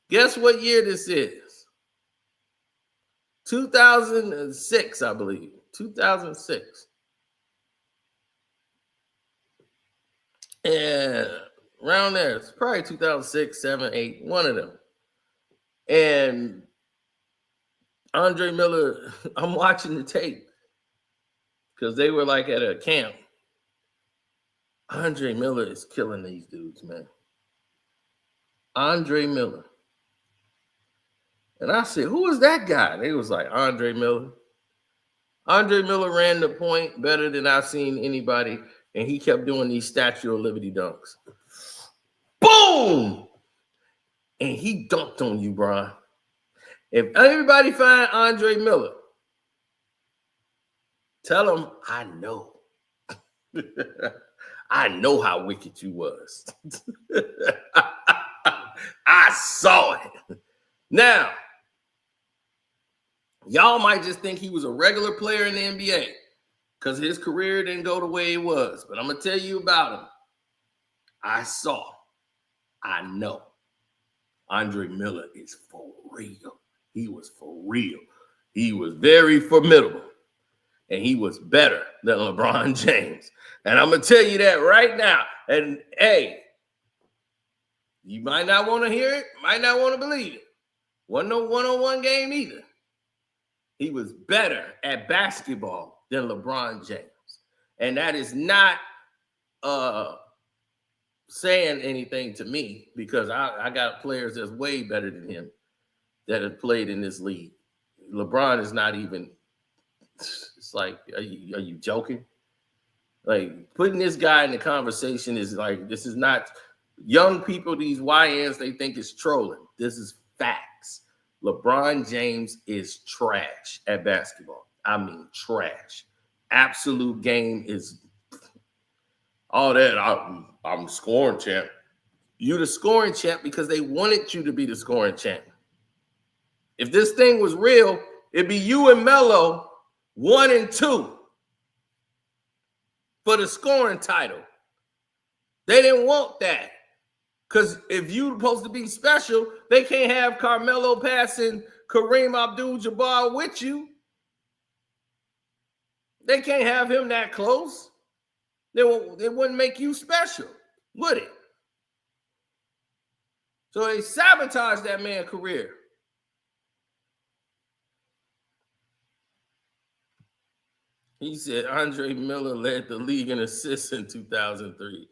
Guess what year this is? 2006, I believe. 2006. And around there, it's probably 2006, 7, 8, one of them. And Andre Miller, I'm watching the tape because they were like at a camp. Andre Miller is killing these dudes, man. Andre Miller. And I said, who is that guy? They was like, Andre Miller. Andre Miller ran the point better than I've seen anybody, and he kept doing these Statue of Liberty dunks. Boom! And he dunked on you, Brian. If everybody find Andre Miller, tell him I know. I know how wicked you was. I saw it. Now, y'all might just think he was a regular player in the NBA because his career didn't go the way it was. But I'm going to tell you about him. I saw. I know. Andre Miller is for real. He was for real. He was very formidable. And he was better than LeBron James. And I'm going to tell you that right now. And, hey, you might not want to hear it, might not want to believe it. Wasn't no one-on-one game either. He was better at basketball than LeBron James. And that is not saying anything to me because I got players that's way better than him that have played in this league. LeBron is not even, it's like, are you joking? Like, putting this guy in the conversation is like, this is not, young people, these YNs, they think it's trolling. This is facts. LeBron James is trash at basketball. I mean, trash. Absolute game is all that. I'm scoring champ. You the scoring champ because they wanted you to be the scoring champ. If this thing was real, it'd be you and Melo 1 and 2 for the scoring title. They didn't want that. Because if you're supposed to be special, they can't have Carmelo passing Kareem Abdul-Jabbar with you. They can't have him that close. It wouldn't make you special, would it? So they sabotaged that man's career. He said Andre Miller led the league in assists in 2003.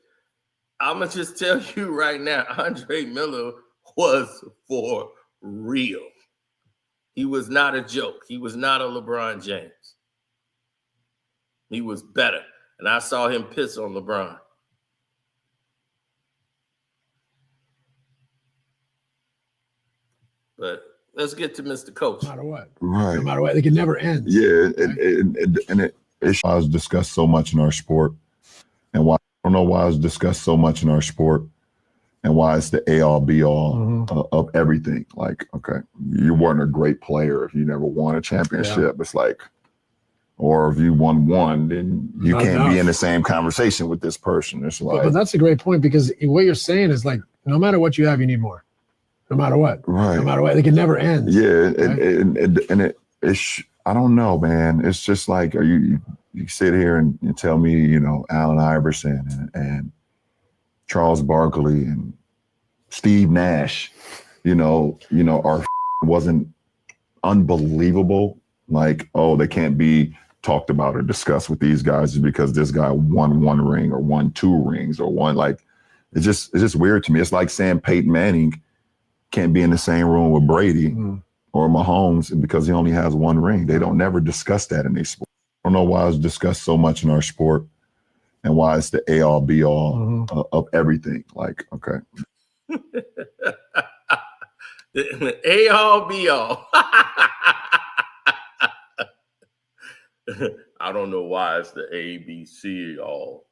I'm going to just tell you right now, Andre Miller was for real. He was not a joke. He was not a LeBron James. He was better. And I saw him piss on LeBron. But let's get to Mr. Coach. No matter what. Right. No matter what. They can never end. Yeah. It's why it's discussed so much in our sport. And why I don't know why it's discussed so much in our sport and why it's the A-all, B-all of everything. Like, okay, you weren't a great player if you never won a championship. Yeah. It's like, or if you won one, then you Not can't enough. be in the same conversation with this person. It's like, but that's a great point because what you're saying is like, no matter what you have, you need more. No matter what. Right. No matter what. They can never end. Yeah. Right? I don't know, man. It's just like you sit here and tell me, you know, Allen Iverson and Charles Barkley and Steve Nash, our wasn't unbelievable. Like, oh, they can't be talked about or discussed with these guys just because this guy won one ring or won two rings or one, like, it's just weird to me. It's like saying Peyton Manning can't be in the same room with Brady or Mahomes because he only has one ring. They don't never discuss that in their sport. I don't know why it's discussed so much in our sport and why it's the A-all, B-all of everything. Like, okay. The A-all, B-all. I don't know why it's the A, B, C, all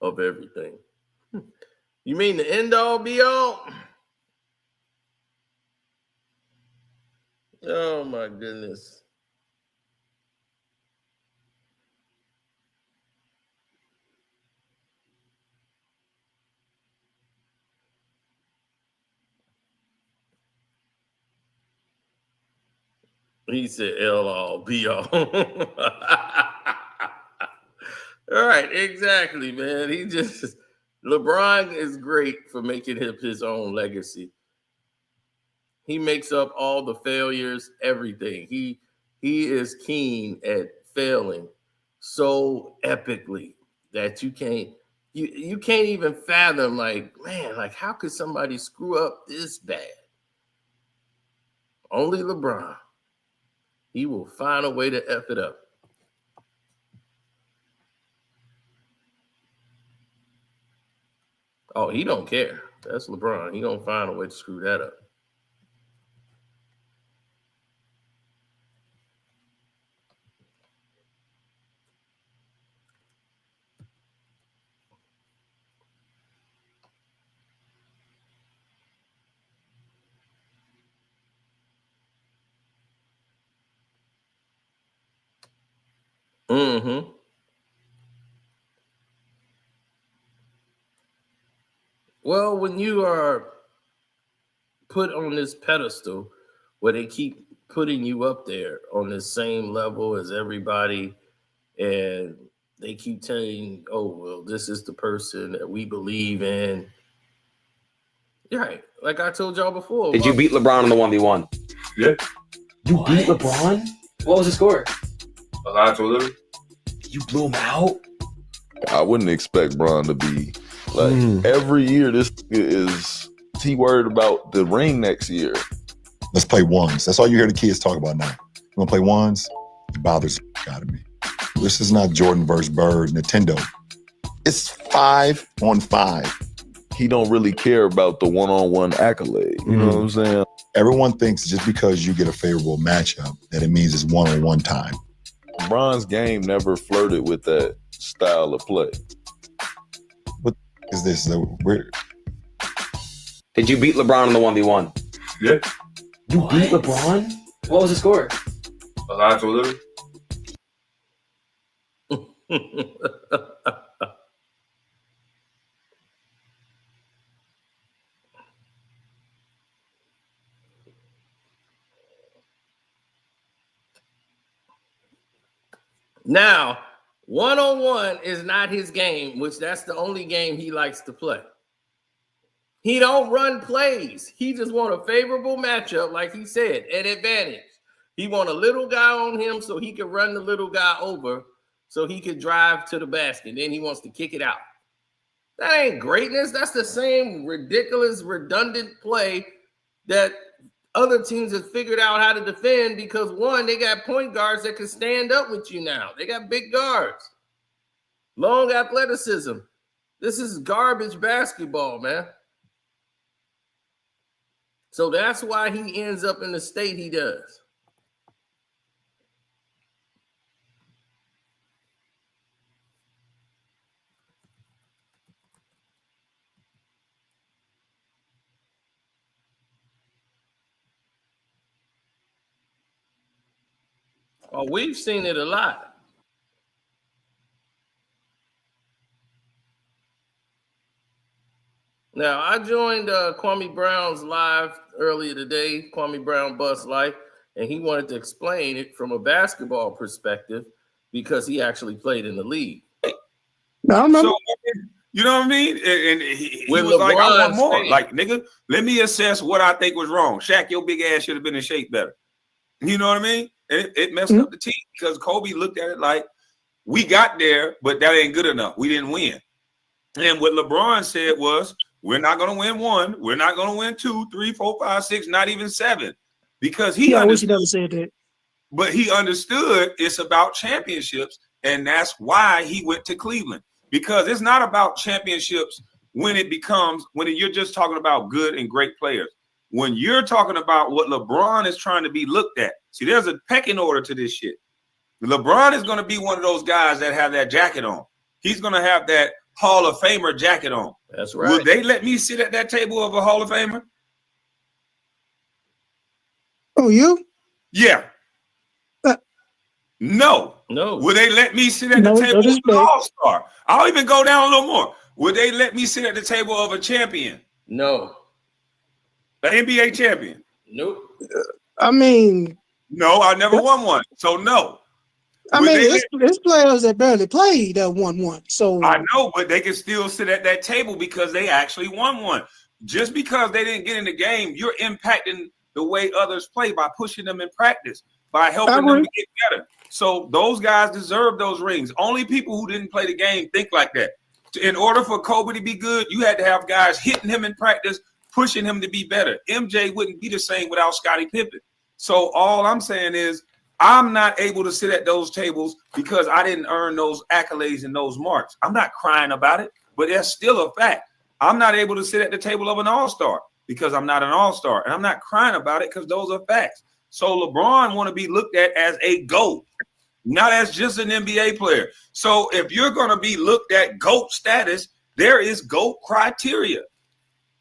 of everything. You mean the end all, be all? Oh my goodness. He said L all, B all. All right, exactly, man. LeBron is great for making his own legacy. He makes up all the failures, everything. He is keen at failing so epically that you can't even fathom, like, man, like, how could somebody screw up this bad? Only LeBron. He will find a way to F it up. Oh, he don't care. That's LeBron. He don't find a way to screw that up. Mm-hmm. Well, when you are put on this pedestal where they keep putting you up there on the same level as everybody, and they keep telling you, oh, well, this is the person that we believe in. You're right. Like I told y'all before. Did you beat LeBron in the 1v1? Yeah. You beat LeBron? What was the score? A lot to live. You blew him out? I wouldn't expect Bron to be like every year. This is he worried about the ring next year. Let's play ones. That's all you hear the kids talk about now. You want to play ones? It bothers the out of me. This is not Jordan versus Bird, Nintendo. It's 5-on-5. He don't really care about the one-on-one accolade. You know what I'm saying? Everyone thinks just because you get a favorable matchup that it means it's one-on-one time. Bron's game never flirted with that style of play. What is this? We're... Did you beat LeBron in the 1v1? Yeah. You beat LeBron? What was the score? A lot to live. Now, one-on-one is not his game, which that's the only game he likes to play. He don't run plays. He just want a favorable matchup, like he said, an advantage. He want a little guy on him so he can run the little guy over so he can drive to the basket. Then he wants to kick it out. That ain't greatness. That's the same ridiculous, redundant play that other teams have figured out how to defend because, one, they got point guards that can stand up with you now. They got big guards, long athleticism. This is garbage basketball, man. So that's why he ends up in the state he does. Oh, we've seen it a lot. Now, I joined Kwame Brown's live earlier today, Kwame Brown Bus Life. and he wanted to explain it from a basketball perspective because he actually played in the league. I remember. So, you know what I mean? And he When was like, I want LeBron more. said- Like, nigga, let me assess what I think was wrong. Shaq, your big ass should have been in shape better. You know what I mean? And it messed up the team because Kobe looked at it like, we got there, but that ain't good enough. We didn't win. And what LeBron said was, we're not going to win 1. We're not going to win 2, 3, 4, 5, 6, not even 7. Because he I wish he understood, never said that. but he understood it's about championships. And that's why he went to Cleveland. Because it's not about championships when you're just talking about good and great players. When you're talking about what LeBron is trying to be looked at. See, there's a pecking order to this shit. LeBron is going to be one of those guys that have that jacket on. He's going to have that Hall of Famer jacket on. That's right. Would they let me sit at that table of a Hall of Famer? Oh, you? Yeah. No. No. Would they let me sit at the No, table no of an all-star? I'll even go down a little more. Would they let me sit at the table of a champion? No. An NBA champion? Nope. I mean, No, I never won one. So no. I Would mean, they it's players that barely played that won one. So I know, but they can still sit at that table because they actually won one. Just because they didn't get in the game, you're impacting the way others play by pushing them in practice, by helping them to get better. So those guys deserve those rings. Only people who didn't play the game think like that. In order for Kobe to be good, you had to have guys hitting him in practice, pushing him to be better. MJ wouldn't be the same without Scottie Pippen. So all I'm saying is I'm not able to sit at those tables because I didn't earn those accolades and those marks. I'm not crying about it, but that's still a fact. I'm not able to sit at the table of an all-star because I'm not an all-star. And I'm not crying about it because those are facts. So LeBron want to be looked at as a GOAT, not as just an NBA player. So if you're going to be looked at GOAT status, there is GOAT criteria.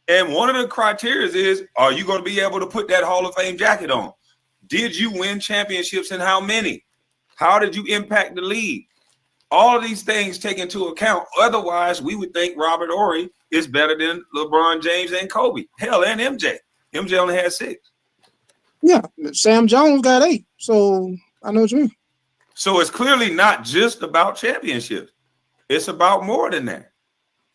And one of the criteria is, are you going to be able to put that Hall of Fame jacket on? Did you win championships and how many? How did you impact the league? All of these things take into account. Otherwise, we would think Robert Horry is better than LeBron James and Kobe. Hell, and MJ. MJ only had 6. yeah, Sam Jones got 8. So I know what you mean. So it's clearly not just about championships. It's about more than that.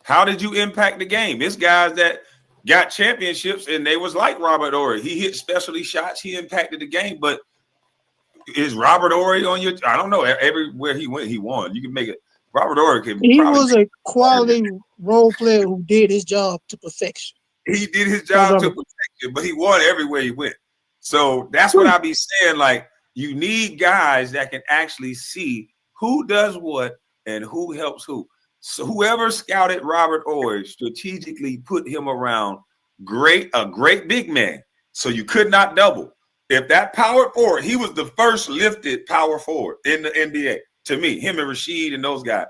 How did you impact the game? It's guys that got championships and they was like Robert Horry. He hit specialty shots. He impacted the game. But is Robert Horry on your? I don't know. Everywhere he went, he won. You can make it. Robert Horry can. He was a quality role player who did his job to perfection. He did his job to perfection, but he won everywhere he went. So that's what I be saying. Like, you need guys that can actually see who does what and who helps who. So whoever scouted Robert Horry strategically put him around a great big man. So you could not double. If that power forward, he was the first lifted power forward in the NBA. To me, him and Rasheed and those guys,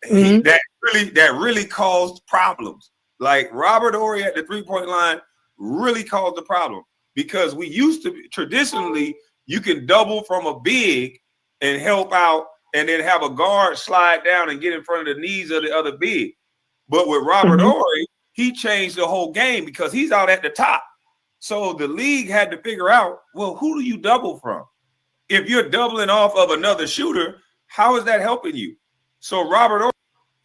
that really caused problems. Like Robert Horry at the 3-point line really caused the problem because we used to traditionally you can double from a big and help out and then have a guard slide down and get in front of the knees of the other big. But with Robert Horry, he changed the whole game because he's out at the top. So the league had to figure out, well, who do you double from? If you're doubling off of another shooter, how is that helping you? So Robert Horry.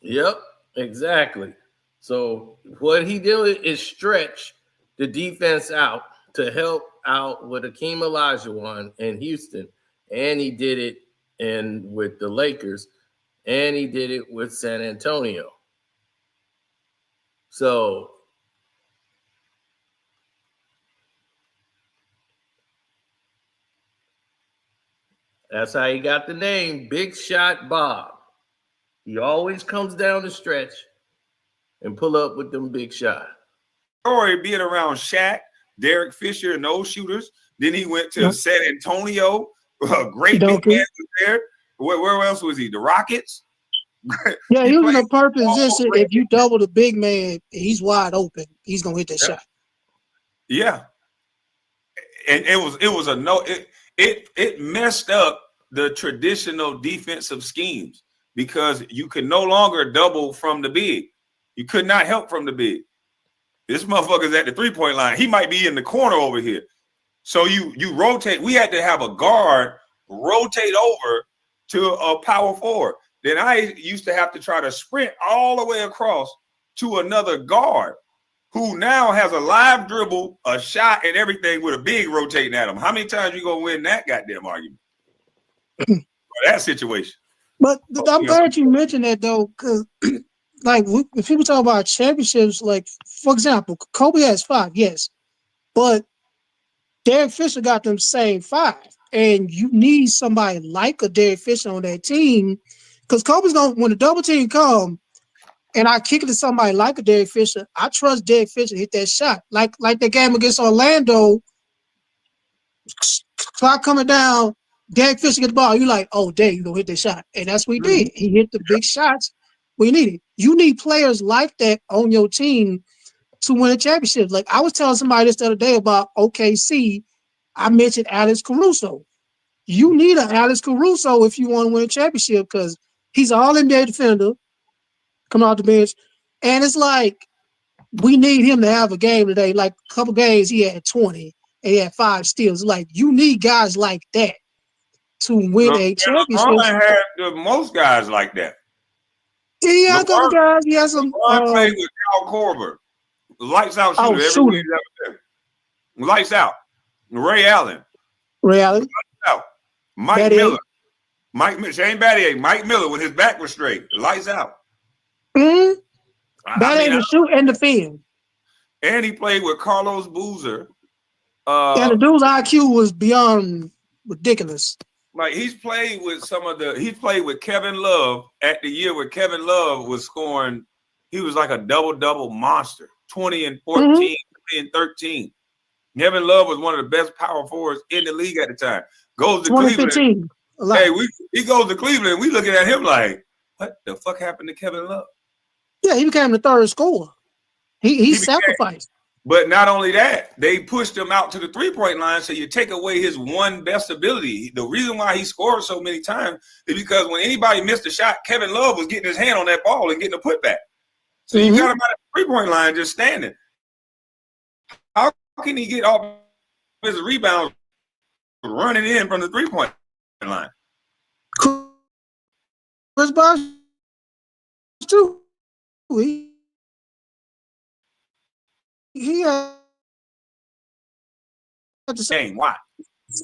Yep, exactly. So what he did is stretch the defense out to help out with Akeem Olajuwon in Houston. And he did it with the Lakers. And he did it with San Antonio. So that's how he got the name, Big Shot Bob. He always comes down the stretch and pull up with them big shots. Horry being around Shaq, Derek Fisher, and those shooters. Then he went to San Antonio. Great big man was there. Where else was he? The Rockets? Yeah, he was in a perfect position. If you double the big man, he's wide open. He's gonna hit that shot. Yeah. And it messed up the traditional defensive schemes because you could no longer double from the big. You could not help from the big. This motherfucker's at the 3-point line. He might be in the corner over here. So you rotate. We had to have a guard rotate over to a power forward. Then I used to have to try to sprint all the way across to another guard who now has a live dribble, a shot, and everything with a big rotating at him. How many times you gonna win that goddamn argument? For that situation. But I'm glad you mentioned that though, because like if people talk about championships, like for example, Kobe has 5, yes, but Derek Fisher got them same 5, and you need somebody like a Derek Fisher on that team, because Kobe's gonna, when the double team come, and I kick it to somebody like a Derek Fisher, I trust Derek Fisher to hit that shot, like that game against Orlando. Clock coming down, Derek Fisher get the ball. You like, oh, dang, you gonna hit that shot, and that's what he did. He hit the big shots we needed. You need players like that on your team to win a championship. Like I was telling somebody this the other day about OKC. I mentioned Alex Caruso. You need an Alex Caruso if you want to win a championship because he's all in there defender, come out the bench, and it's like we need him to have a game today. Like a couple games, he had 20. And he had 5 steals. Like you need guys like that to win a championship. LeBron had the most guys like that. He had a couple guys. He has some. LeBron played with Kyle Korver, lights out shooter. Every week he's ever been. Lights out. Ray Allen. Lights out. Mike Miller. Shane Battier. Mike Miller with his back was straight. Lights out. Battier was shoot and defend. And he played with Carlos Boozer. Yeah, the dude's IQ was beyond ridiculous. Like he's played with he's played with Kevin Love at the year where Kevin Love was scoring. He was like a double monster, 20 and 14, 20 and 13. Kevin Love was one of the best power forwards in the league at the time. Goes to Cleveland. Hey, he goes to Cleveland. We looking at him like, what the fuck happened to Kevin Love? Yeah, he became the third scorer. He sacrificed. But not only that, they pushed him out to the three-point line, so you take away his one best ability. The reason why he scored so many times is because when anybody missed a shot, Kevin Love was getting his hand on that ball and getting a putback. So you got him at the three-point line just standing. How can he get all his rebounds running in from the three-point line? Chris Bosh too. He had the same. Why?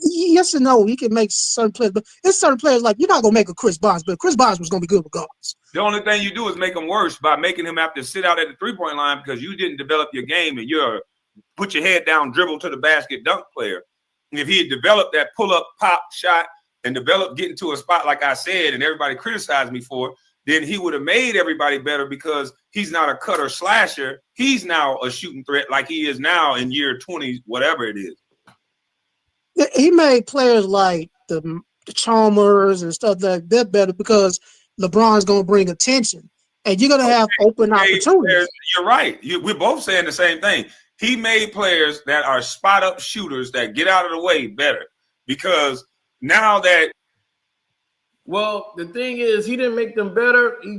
Yes and no. He can make certain players, but it's certain players like you're not gonna make a Chris Bosh, but Chris Bosh was gonna be good regardless. The only thing you do is make him worse by making him have to sit out at the three-point line because you didn't develop your game and you're put your head down, dribble to the basket, dunk player. And if he had developed that pull-up pop shot and developed getting to a spot like I said, and everybody criticized me for, then he would have made everybody better because he's not a cutter slasher. He's now a shooting threat like he is now in year 20, whatever it is. He made players like the Chalmers and stuff like that better because LeBron's going to bring attention. And you're going to have open opportunities. You're right. We're both saying the same thing. He made players that are spot-up shooters that get out of the way better because now that well, the thing is, he didn't make them better. He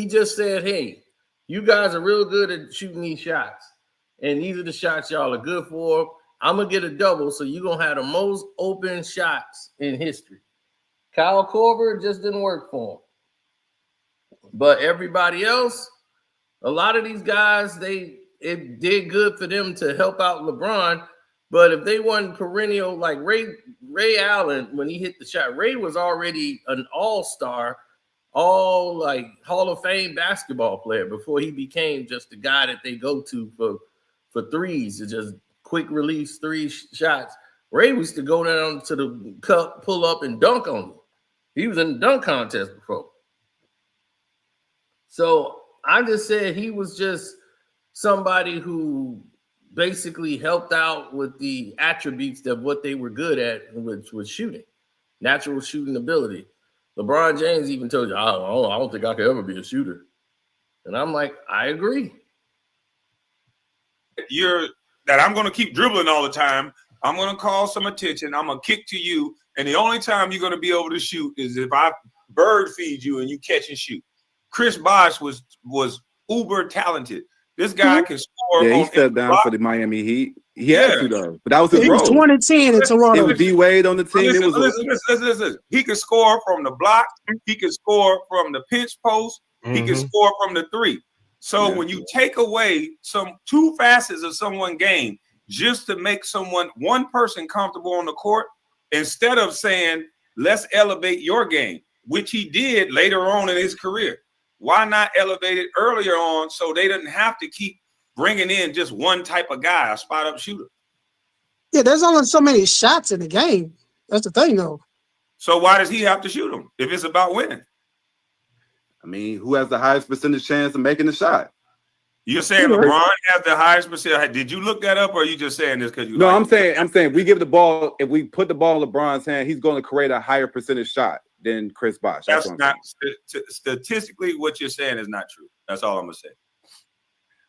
just said, hey, you guys are real good at shooting these shots. And these are the shots y'all are good for. I'm going to get a double, so you're going to have the most open shots in history. Kyle Korver just didn't work for him. But everybody else, a lot of these guys, it did good for them to help out LeBron. But if they weren't perennial, like Ray Allen, when he hit the shot, Ray was already an all-star, all like Hall of Fame basketball player before he became just the guy that they go to for threes, just quick release 3 shots. Ray used to go down to the cup, pull up, and dunk on you. He was in the dunk contest before. So I just said he was just somebody who basically helped out with the attributes of what they were good at, which was shooting, natural shooting ability. LeBron James even told you, I don't think I could ever be a shooter. And I'm like, I agree. That I'm going to keep dribbling all the time. I'm going to call some attention. I'm going to kick to you. And the only time you're going to be able to shoot is if I bird feed you and you catch and shoot. Chris Bosh was uber talented. This guy can score. Yeah, he stepped down for the Miami Heat. He had to though, but that was his It was role. 2010 in It Toronto. was D Wade on the team. Listen. He could score from the block. He could score from the pinch post. He could score from the three. So when you take away two facets of someone's game just to make one person comfortable on the court, instead of saying, let's elevate your game, which he did later on in his career. Why not elevate it earlier on so they didn't have to keep bringing in just one type of guy, a spot-up shooter? Yeah, there's only so many shots in the game. That's the thing, though. So why does he have to shoot them if it's about winning? I mean, who has the highest percentage chance of making the shot? You're saying LeBron has the highest percentage. Did you look that up, or are you just saying this because you? No, I'm saying we give the ball. If we put the ball in LeBron's hand, he's going to create a higher percentage shot than Chris Bosh. That's not statistically what you're saying is not true. That's all I'm gonna say.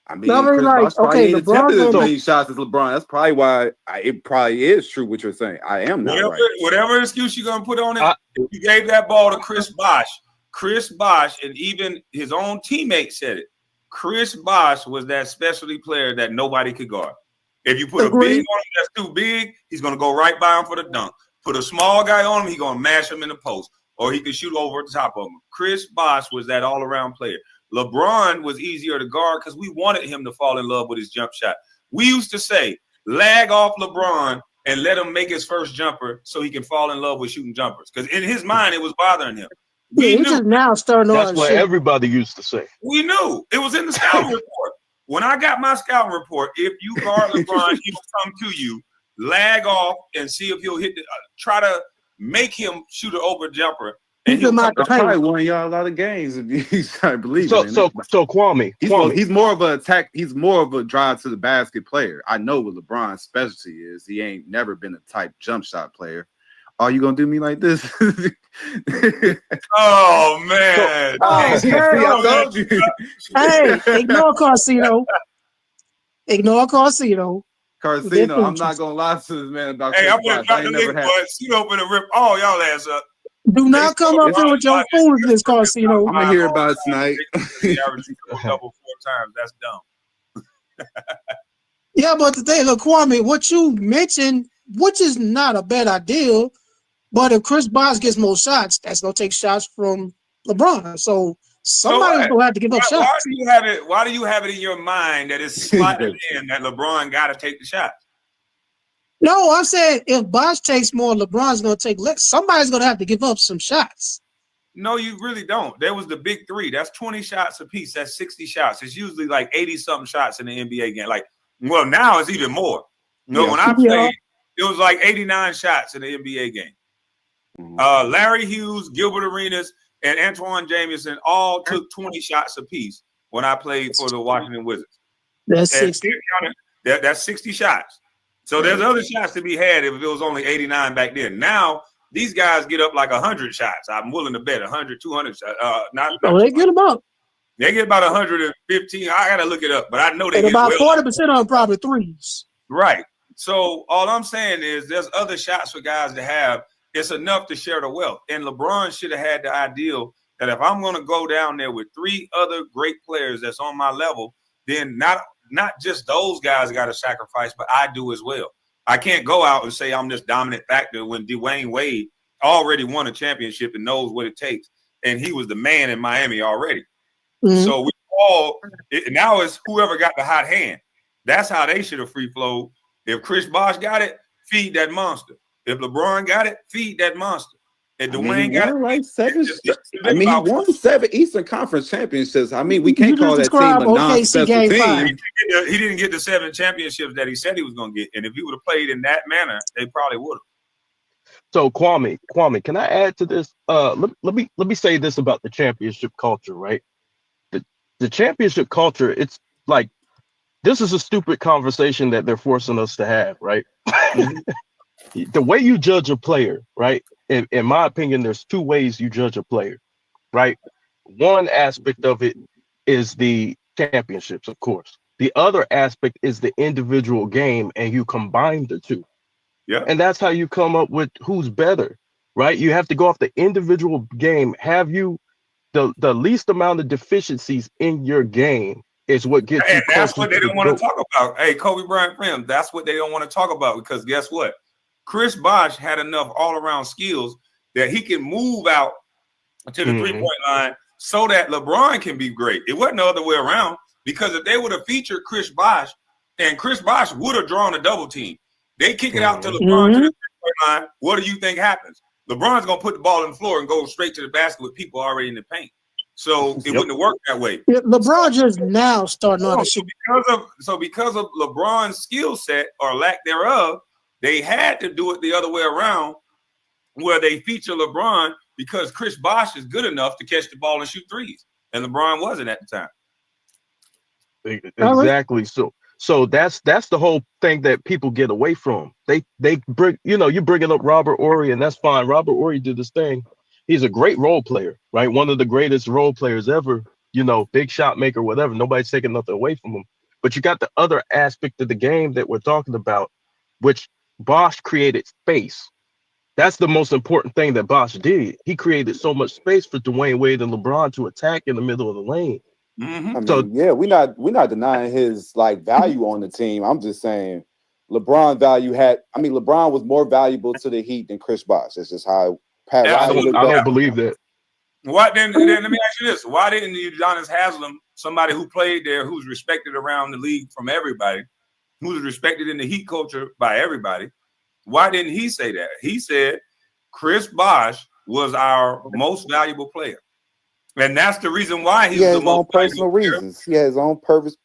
I mean, Chris Bosh probably ain't attempted as many shots as LeBron. That's probably why it probably is true what you're saying. I am not right. Whatever excuse you're gonna put on it, if you gave that ball to Chris Bosh, and even his own teammate said it. Chris Bosh was that specialty player that nobody could guard. If you put a big on him that's too big, he's going to go right by him for the dunk. Put a small guy on him, he's going to mash him in the post, or he could shoot over the top of him. Chris Bosh was that all-around player. LeBron was easier to guard because we wanted him to fall in love with his jump shot. We used to say, lag off LeBron and let him make his first jumper so he can fall in love with shooting jumpers. Because in his mind, it was bothering him. He's just now starting. That's what everybody used to say. We knew it was in the scouting report. When I got my scouting report, if you guard LeBron, he will come to you, lag off, and see if he'll hit the. Try to make him shoot an over jumper. And he'll probably won y'all a lot of games if you try to believe it. So Kwame, he's more of an attack. He's more of a drive to the basket player. I know what LeBron's specialty is. He ain't never been a type jump shot player. Are you gonna do me like this? Oh man! I told you. Hey, ignore Karceno. Ignore Karceno. Karceno, I'm not gonna lie to this man about. Hey, I'm gonna drop the link, but she open and rip all y'all ass up. Do not come up here with your foolishness, Karceno. I'm gonna hear about it tonight. Double 4 times. That's dumb. Yeah, but the thing, look, Kwame, what you mentioned, which is not a bad idea. But if Chris Bosh gets more shots, that's gonna take shots from LeBron. So somebody's gonna have to give up shots. Why do you have it in your mind that it's slotted in that LeBron got to take the shots? No, I'm saying if Bosh takes more, LeBron's gonna take less. Somebody's gonna have to give up some shots. No, you really don't. There was the big three. That's 20 shots apiece. That's 60 shots. It's usually like 80-something shots in the NBA game. Like, well, now it's even more. When I played, it was like 89 shots in the NBA game. Larry Hughes, Gilbert Arenas, and Antoine Jameson all took 20 shots apiece when I played for the Washington Wizards. That's 60. That's 60 shots. So there's other shots to be had if it was only 89 back then. Now these guys get up like 100 shots. I'm willing to bet 100, 200 shots. They get them up. They get about 115. I gotta look it up, but I know they get about 40% of them probably threes. Right. So all I'm saying is there's other shots for guys to have. It's enough to share the wealth. And LeBron should have had the ideal that if I'm going to go down there with 3 other great players that's on my level, then not just those guys got to sacrifice, but I do as well. I can't go out and say I'm this dominant factor when Dwayne Wade already won a championship and knows what it takes. And he was the man in Miami already. Mm-hmm. So we all now it's whoever got the hot hand. That's how they should have free flowed. If Chris Bosh got it, feed that monster. If LeBron got it, feed that monster. If Dwayne got it, like 7. He won 7 Eastern Conference championships. I mean, we can't call that team a non-special team. He didn't get the 7 championships that he said he was going to get. And if he would have played in that manner, they probably would have. So Kwame, can I add to this? Let me say this about the championship culture, right? The championship culture, it's like this is a stupid conversation that they're forcing us to have, right? The way you judge a player, right? In my opinion, there's 2 ways you judge a player, right? One aspect of it is the championships, of course. The other aspect is the individual game, and you combine the 2. Yeah. And that's how you come up with who's better, right? You have to go off the individual game. Have you the least amount of deficiencies in your game It's what gets you And that's closer what they to don't the want GOAT. to talk about. Hey, Kobe Bryant friend, that's what they don't want to talk about because guess what? Chris Bosh had enough all-around skills that he can move out to the three-point line so that LeBron can be great. It wasn't the other way around because if they would have featured Chris Bosh, and Chris Bosh would have drawn a double team, they kick it out to LeBron to the three-point line. What do you think happens? LeBron's going to put the ball on the floor and go straight to the basket with people already in the paint. So it wouldn't have worked that way. Yeah, LeBron just now starting on the shit. Because of LeBron's skill set or lack thereof, they had to do it the other way around, where they feature LeBron because Chris Bosh is good enough to catch the ball and shoot threes, and LeBron wasn't at the time. Exactly. So that's the whole thing that people get away from. They bring, you're bringing up Robert Horry, and that's fine. Robert Horry did this thing. He's a great role player, right? One of the greatest role players ever, big shot maker, whatever. Nobody's taking nothing away from him. But you got the other aspect of the game that we're talking about, which Bosh created space. That's the most important thing that Bosh did. He created so much space for Dwayne Wade and LeBron to attack in the middle of the lane. I mean, yeah, we're not denying his value on the team. I'm just saying LeBron LeBron was more valuable to the Heat than Chris Bosh. That's just how Pat Riley. I don't believe that. Why then let me ask you this: why didn't Udonis Haslem, somebody who played there, who's respected around the league from everybody, who's respected in the Heat culture by everybody, why didn't he say that? He said Chris Bosh was our most valuable player. And that's the reason why he's the most personal reasons. He has his own purpose.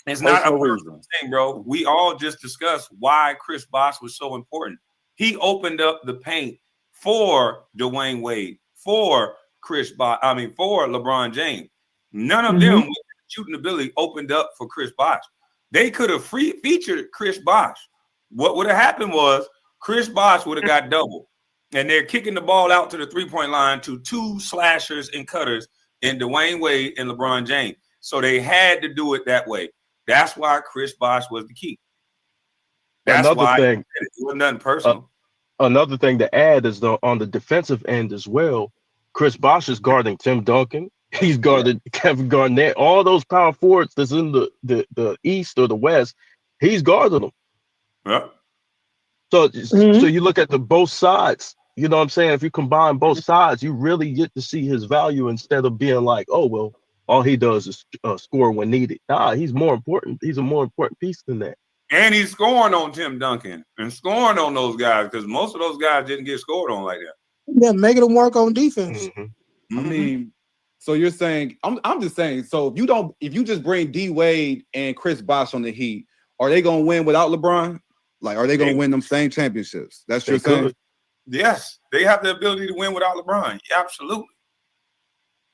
It's not a personal thing, bro. We all just discussed why Chris Bosh was so important. He opened up the paint for Dwayne Wade, for for LeBron James. None of them with shooting ability opened up for Chris Bosh. They could have featured Chris Bosh. What would have happened was Chris Bosh would have got double. And they're kicking the ball out to the three-point line to two slashers and cutters in Dwayne Wade and LeBron James. So they had to do it that way. That's why Chris Bosh was the key. That's why it wasn't nothing personal. Another thing to add is on the defensive end as well, Chris Bosh is guarding Tim Duncan. He's guarded Kevin Garnett. All those power forwards that's in the East or the West, he's guarding them. Yeah. So you look at both sides. You know what I'm saying? If you combine both sides, you really get to see his value instead of being like, oh, well, all he does is score when needed. Nah, he's more important. He's a more important piece than that. And he's scoring on Tim Duncan and scoring on those guys because most of those guys didn't get scored on like that. Yeah, making them work on defense. I mean, so you're saying I'm just saying. So if you just bring D Wade and Chris Bosh on the Heat, are they gonna win without LeBron? Like, are they gonna win them same championships? That's your saying. Yes, they have the ability to win without LeBron. Yeah, absolutely.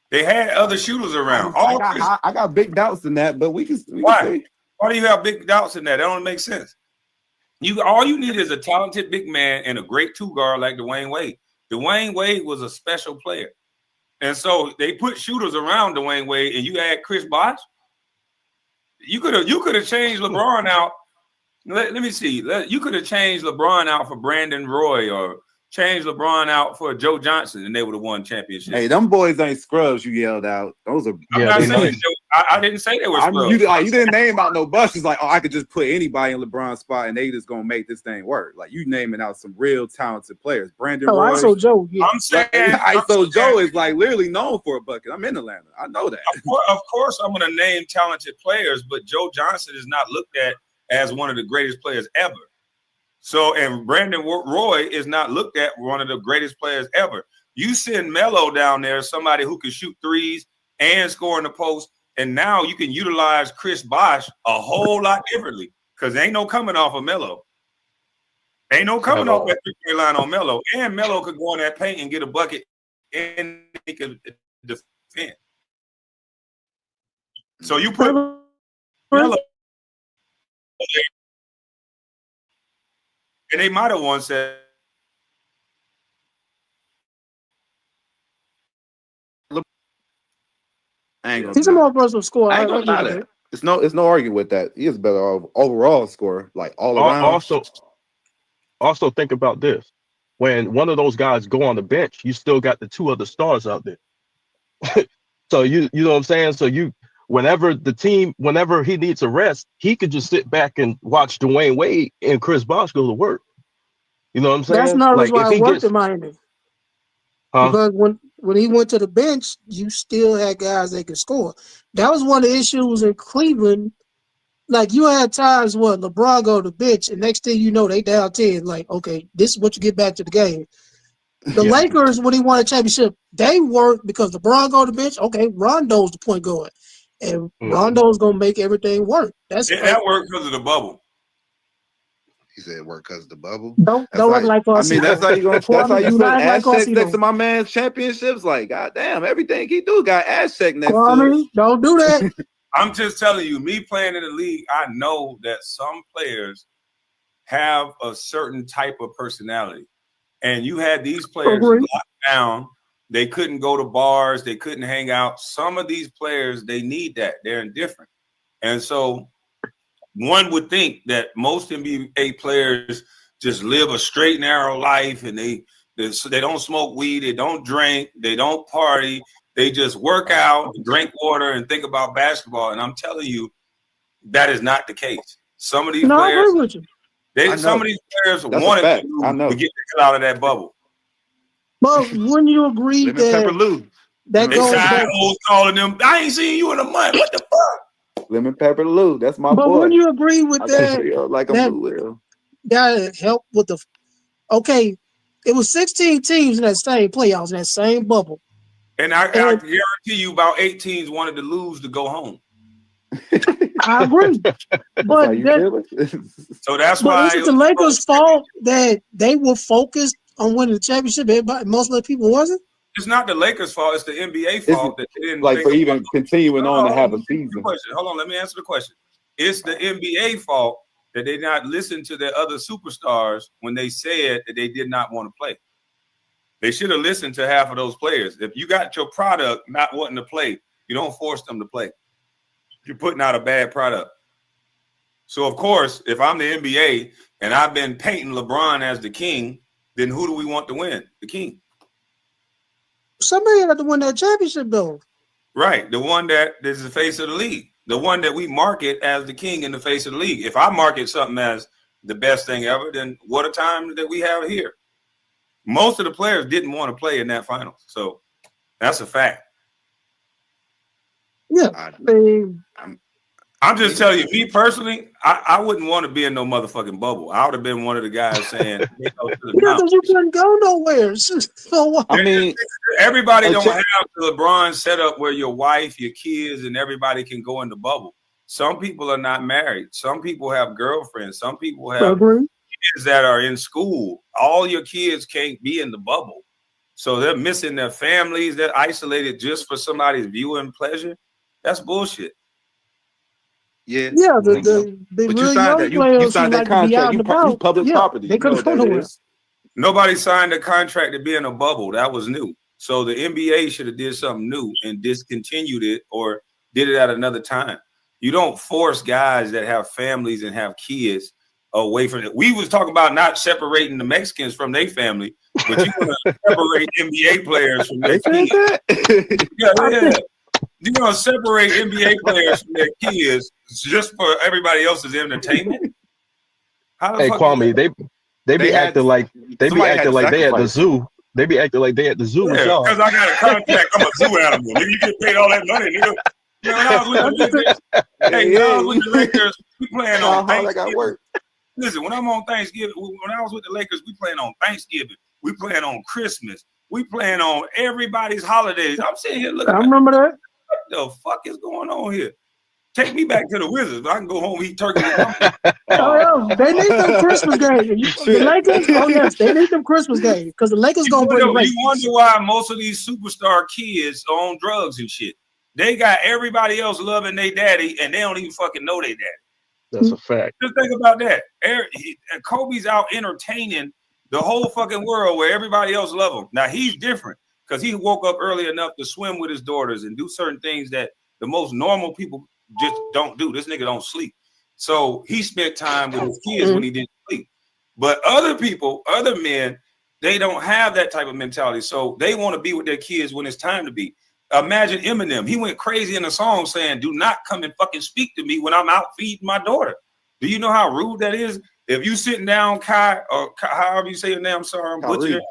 They had other shooters around. I got big doubts in that, but we can Why do you have big doubts in that? That don't make sense. All you need is a talented big man and a great two guard like Dwayne Wade. Dwayne Wade was a special player. And so they put shooters around Dwayne Wade and you add Chris Bosh. You could have changed LeBron out. Let me see. You could have changed LeBron out for Brandon Roy or changed LeBron out for Joe Johnson, and they would have won championship. Hey, them boys ain't scrubs. You yelled out. Those are. I didn't say they were scrubs. You didn't name out no busts. Like, I could just put anybody in LeBron's spot, and they just gonna make this thing work. Like, you naming out some real talented players. Brandon Roy. ISO Joe. Yeah. I'm saying ISO Joe is like literally known for a bucket. I'm in Atlanta. I know that. Of course, I'm gonna name talented players, but Joe Johnson is not looked at as one of the greatest players ever. So, and Brandon Roy is not looked at one of the greatest players ever. You send Melo down there, somebody who can shoot threes and score in the post, and now you can utilize Chris Bosh a whole lot differently because ain't no coming off of Melo. Ain't no coming off that three-point line on Melo. And Melo could go in that paint and get a bucket and he could defend. So you put Melo. And they might have once said, he's a more versatile scorer. It's no arguing with that. He is better overall scorer, like all around. Also think about this. When one of those guys go on the bench, you still got the two other stars out there. So you know what I'm saying? So whenever he needs a rest, he could just sit back and watch Dwayne Wade and Chris Bosh go to work. You know what I'm saying? That's not Like why if it he worked gets, in Miami. huh? Because when he went to the bench, you still had guys that could score. That was one of the issues in Cleveland. Like, you had times where LeBron go to the bench, and next thing you know, they down 10. Like, okay, this is what you get back to the game. The Yeah. Lakers, when he won a championship, they worked because LeBron go to the bench. Okay, Rondo's the point guard. And Rondo's going to make everything work. That's That worked because of the bubble. He said it worked because of the bubble. Don't act like I mean, that's how you gonna. That's how you do put not act like ass checks next to Karceno. my man's championships. Like, goddamn, everything he do got ass check next to Kwame, it. don't do that. I'm just telling you, me playing in the league, I know that some players have a certain type of personality. And you had these players locked down. They couldn't go to bars. They couldn't hang out. Some of these players, they need that. They're indifferent. And so one would think that most NBA players just live a straight, narrow life, and they don't smoke weed, they don't drink, they don't party. They just work out, drink water, and think about basketball. And I'm telling you, that is not the case. Some of these No, I players, agree with you. some of these players That's a wanted fact. to I know. get the hell out of that bubble. But wouldn't you agree Lemon pepper Lou. that They goes side back? hoes calling them, I ain't seen you in a month. What the fuck? Lemon pepper Lou. That's my But boy. wouldn't you agree with I that? feel like I'm that Lou. that helped with the. Okay, it was 16 teams in that same playoffs in that same bubble. And I guarantee you about 8 teams wanted to lose to go home. I agree. But So that's but why is it the Lakers' fault that they were focused on winning the championship? Most of the people wasn't. It's not the Lakers' fault. It's the NBA fault that they didn't Like think for even continuing on to have a Hold on, let me answer the question. It's the NBA fault that they did not listen to their other superstars when they said that they did not want to play. They should have listened to half of those players. If you got your product not wanting to play, you don't force them to play. You're putting out a bad product. So, of course, if I'm the NBA and I've been painting LeBron as the king, then who do we want to win? The king. Somebody had to win that championship, though. Right. The one that is the face of the league. The one that we market as the king in the face of the league. If I market something as the best thing ever, then what a time that we have here. Most of the players didn't want to play in that finals. So that's a fact. Yeah. I'm just telling you, me personally, I wouldn't want to be in no motherfucking bubble. I would have been one of the guys saying, because you couldn't go nowhere. So what? I mean, everybody don't have the LeBron setup where your wife, your kids, and everybody can go in the bubble. Some people are not married. Some people have girlfriends. Some people have kids that are in school. All your kids can't be in the bubble. So they're missing their families. They're isolated just for somebody's viewing pleasure. That's bullshit. Yeah. The but real you signed young that. You players signed who that like to be out contract. and You about. public property. They couldn't go nowhere. Nobody signed a contract to be in a bubble. That was new. So the NBA should have did something new and discontinued it or did it at another time. You don't force guys that have families and have kids away from it. We was talking about not separating the Mexicans from their family, but you want to separate NBA players from their kids. Yeah. You're going to separate NBA players from their kids just for everybody else's entertainment? Hey, Kwame, they be acting like they at the zoo. They be acting like they at the zoo with y'all. Because I got a contract. I'm a zoo animal. Nigga, you get paid all that money, nigga. You know, when I was with the Lakers, we playing on Thanksgiving. Listen, when I'm on Thanksgiving, when I was with the Lakers, we playing on Thanksgiving. We playing on Christmas. We playing on everybody's holidays. I'm sitting here looking. I remember that. What the fuck is going on here? Take me back to the Wizards. I can go home, eat turkey. They need them Christmas games. The Lakers, yes, they need them Christmas games because the Lakers gonna bring You wonder why most of these superstar kids are on drugs and shit. They got everybody else loving their daddy, and they don't even fucking know their daddy. That's a fact. Just think about that. Kobe's out entertaining the whole fucking world where everybody else love him. Now he's different because he woke up early enough to swim with his daughters and do certain things that the most normal people just don't do. This nigga don't sleep. So he spent time with his kids when he didn't sleep. But other people, other men, they don't have that type of mentality. So they want to be with their kids when it's time to be. Imagine Eminem. He went crazy in a song saying, "Do not come and fucking speak to me when I'm out feeding my daughter." Do you know how rude that is? If you sitting down, Kai, or however you say your name, I'm sorry, I'm butchering.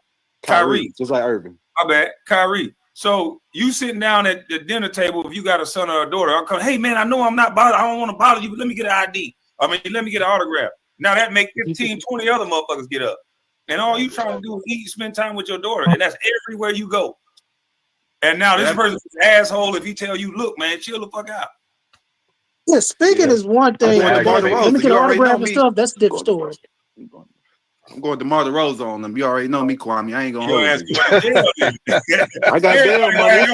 Kyrie, just like Irvin. My bad, Kyrie. So you sitting down at the dinner table, if you got a son or a daughter, I'll come, hey man, I know I'm not bothered. I don't want to bother you, but let me get an ID. I mean, let me get an autograph. Now that make 15, 20 other motherfuckers get up. And all you trying to do is eat, spend time with your daughter. And that's everywhere you go. And now this person's an asshole if he tell you, look, man, chill the fuck out. Yeah, speaking is one thing. Let me get an autograph and stuff. That's a different story. I'm going to DeMar DeRozan on them. You already know me, Kwame. I ain't gonna hold you. I got bail money.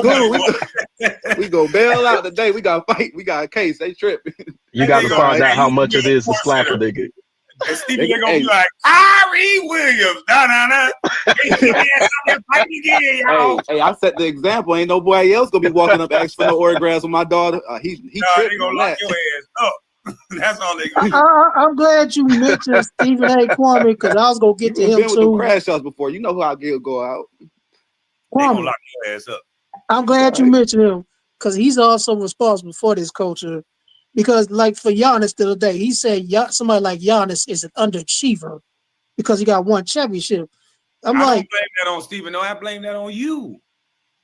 It's cool. We go bail out today. We got to fight. We got a case. They tripping. You got to find out how much it is to slap a nigga. And Stevie, they're gonna be like, Kyrie Williams, Hey, I set the example. Ain't nobody else gonna be walking up asking for no autographs with my daughter. He they gonna lock your ass up. That's all they gonna do. I'm glad you mentioned Stephen A. Kwame because I was gonna get to him been with too. the crash outs before. You know who I'll go out. They gonna lock your ass up. I'm glad you mentioned him because he's also responsible for this culture. Because, like for Giannis the other day, he said somebody like Giannis is an underachiever because he got one championship. I don't blame that on Stephen. No, I blame that on you.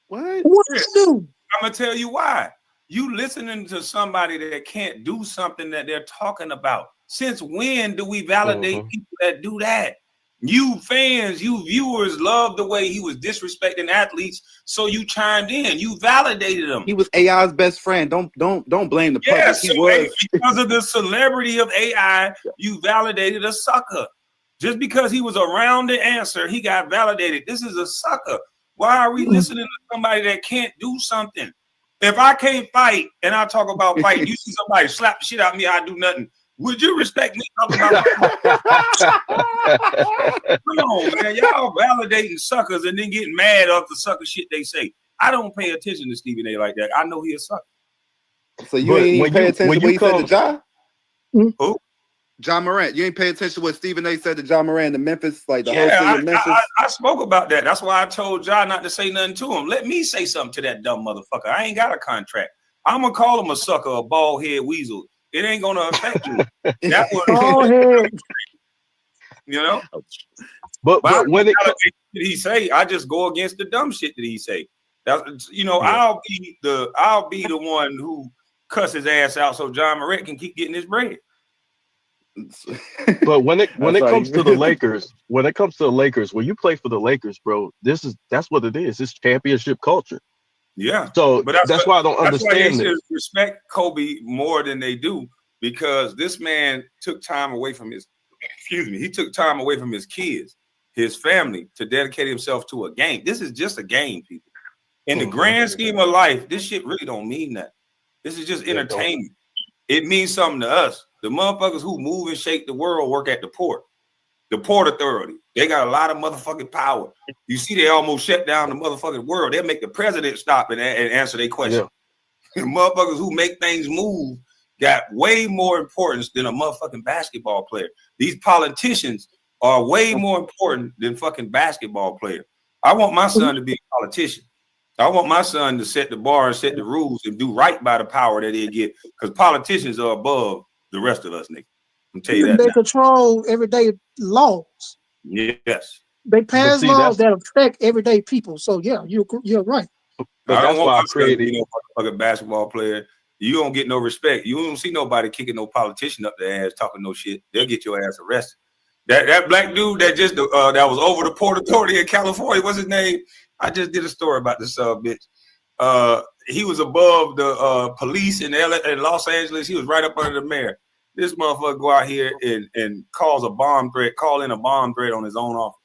What? What did you do? I'm gonna tell you why. You listening to somebody that can't do something that they're talking about. Since when do we validate people that do that? You fans, you viewers love the way he was disrespecting athletes, so you chimed in. You validated him. He was AI's best friend. Don't blame the public. Yes, He was because of the celebrity of AI. You validated a sucker. Just because he was around the answer, he got validated. This is a sucker. Why are we listening to somebody that can't do something? If I can't fight and I talk about fighting, you see somebody slap the shit out of me, I do nothing. Would you respect me talking about Come on, man. Y'all validating suckers and then getting mad off the sucker shit they say. I don't pay attention to Stephen A like that. I know he a sucker. So you ain't even pay attention to what he said to Ja? Who? Ja Morant. You ain't pay attention to what Stephen A said to Ja Morant in Memphis, like the whole thing in Memphis. I spoke about that. That's why I told Ja not to say nothing to him. Let me say something to that dumb motherfucker. I ain't got a contract. I'm gonna call him a sucker, a bald head weasel. It ain't gonna affect you. That was you know. But when it he say, I just go against the dumb shit that he say. That's I'll be the one who cuss his ass out so John Morant can keep getting his bread. But when it comes to the Lakers, when you play for the Lakers, bro, that's what it is. It's championship culture. Yeah. So that's why I don't understand this. Respect Kobe more than they do because this man took time away from his. He took time away from his kids, his family, to dedicate himself to a game. This is just a game, people. In the grand scheme of life, this shit really don't mean that. This is just entertainment. It means something to us. The motherfuckers who move and shake the world work at the Port Authority. They got a lot of motherfucking power. You see, they almost shut down the motherfucking world. They'll make the president stop and answer their question. Yeah. Motherfuckers who make things move got way more importance than a motherfucking basketball player. These politicians are way more important than fucking basketball players. I want my son to be a politician. I want my son to set the bar and set the rules and do right by the power that they get because politicians are above the rest of us, nigga. I'm tell you that. They control everyday laws. Yes. They pass laws that affect everyday people. So yeah, you're right. But that's why I created fucking basketball player. You don't get no respect. You don't see nobody kicking no politician up their ass talking no shit. They'll get your ass arrested. That black dude that just that was over the Port Authority in California, what's his name? I just did a story about this bitch. He was above the police in Los Angeles. He was right up under the mayor. This motherfucker go out here and call in a bomb threat on his own office.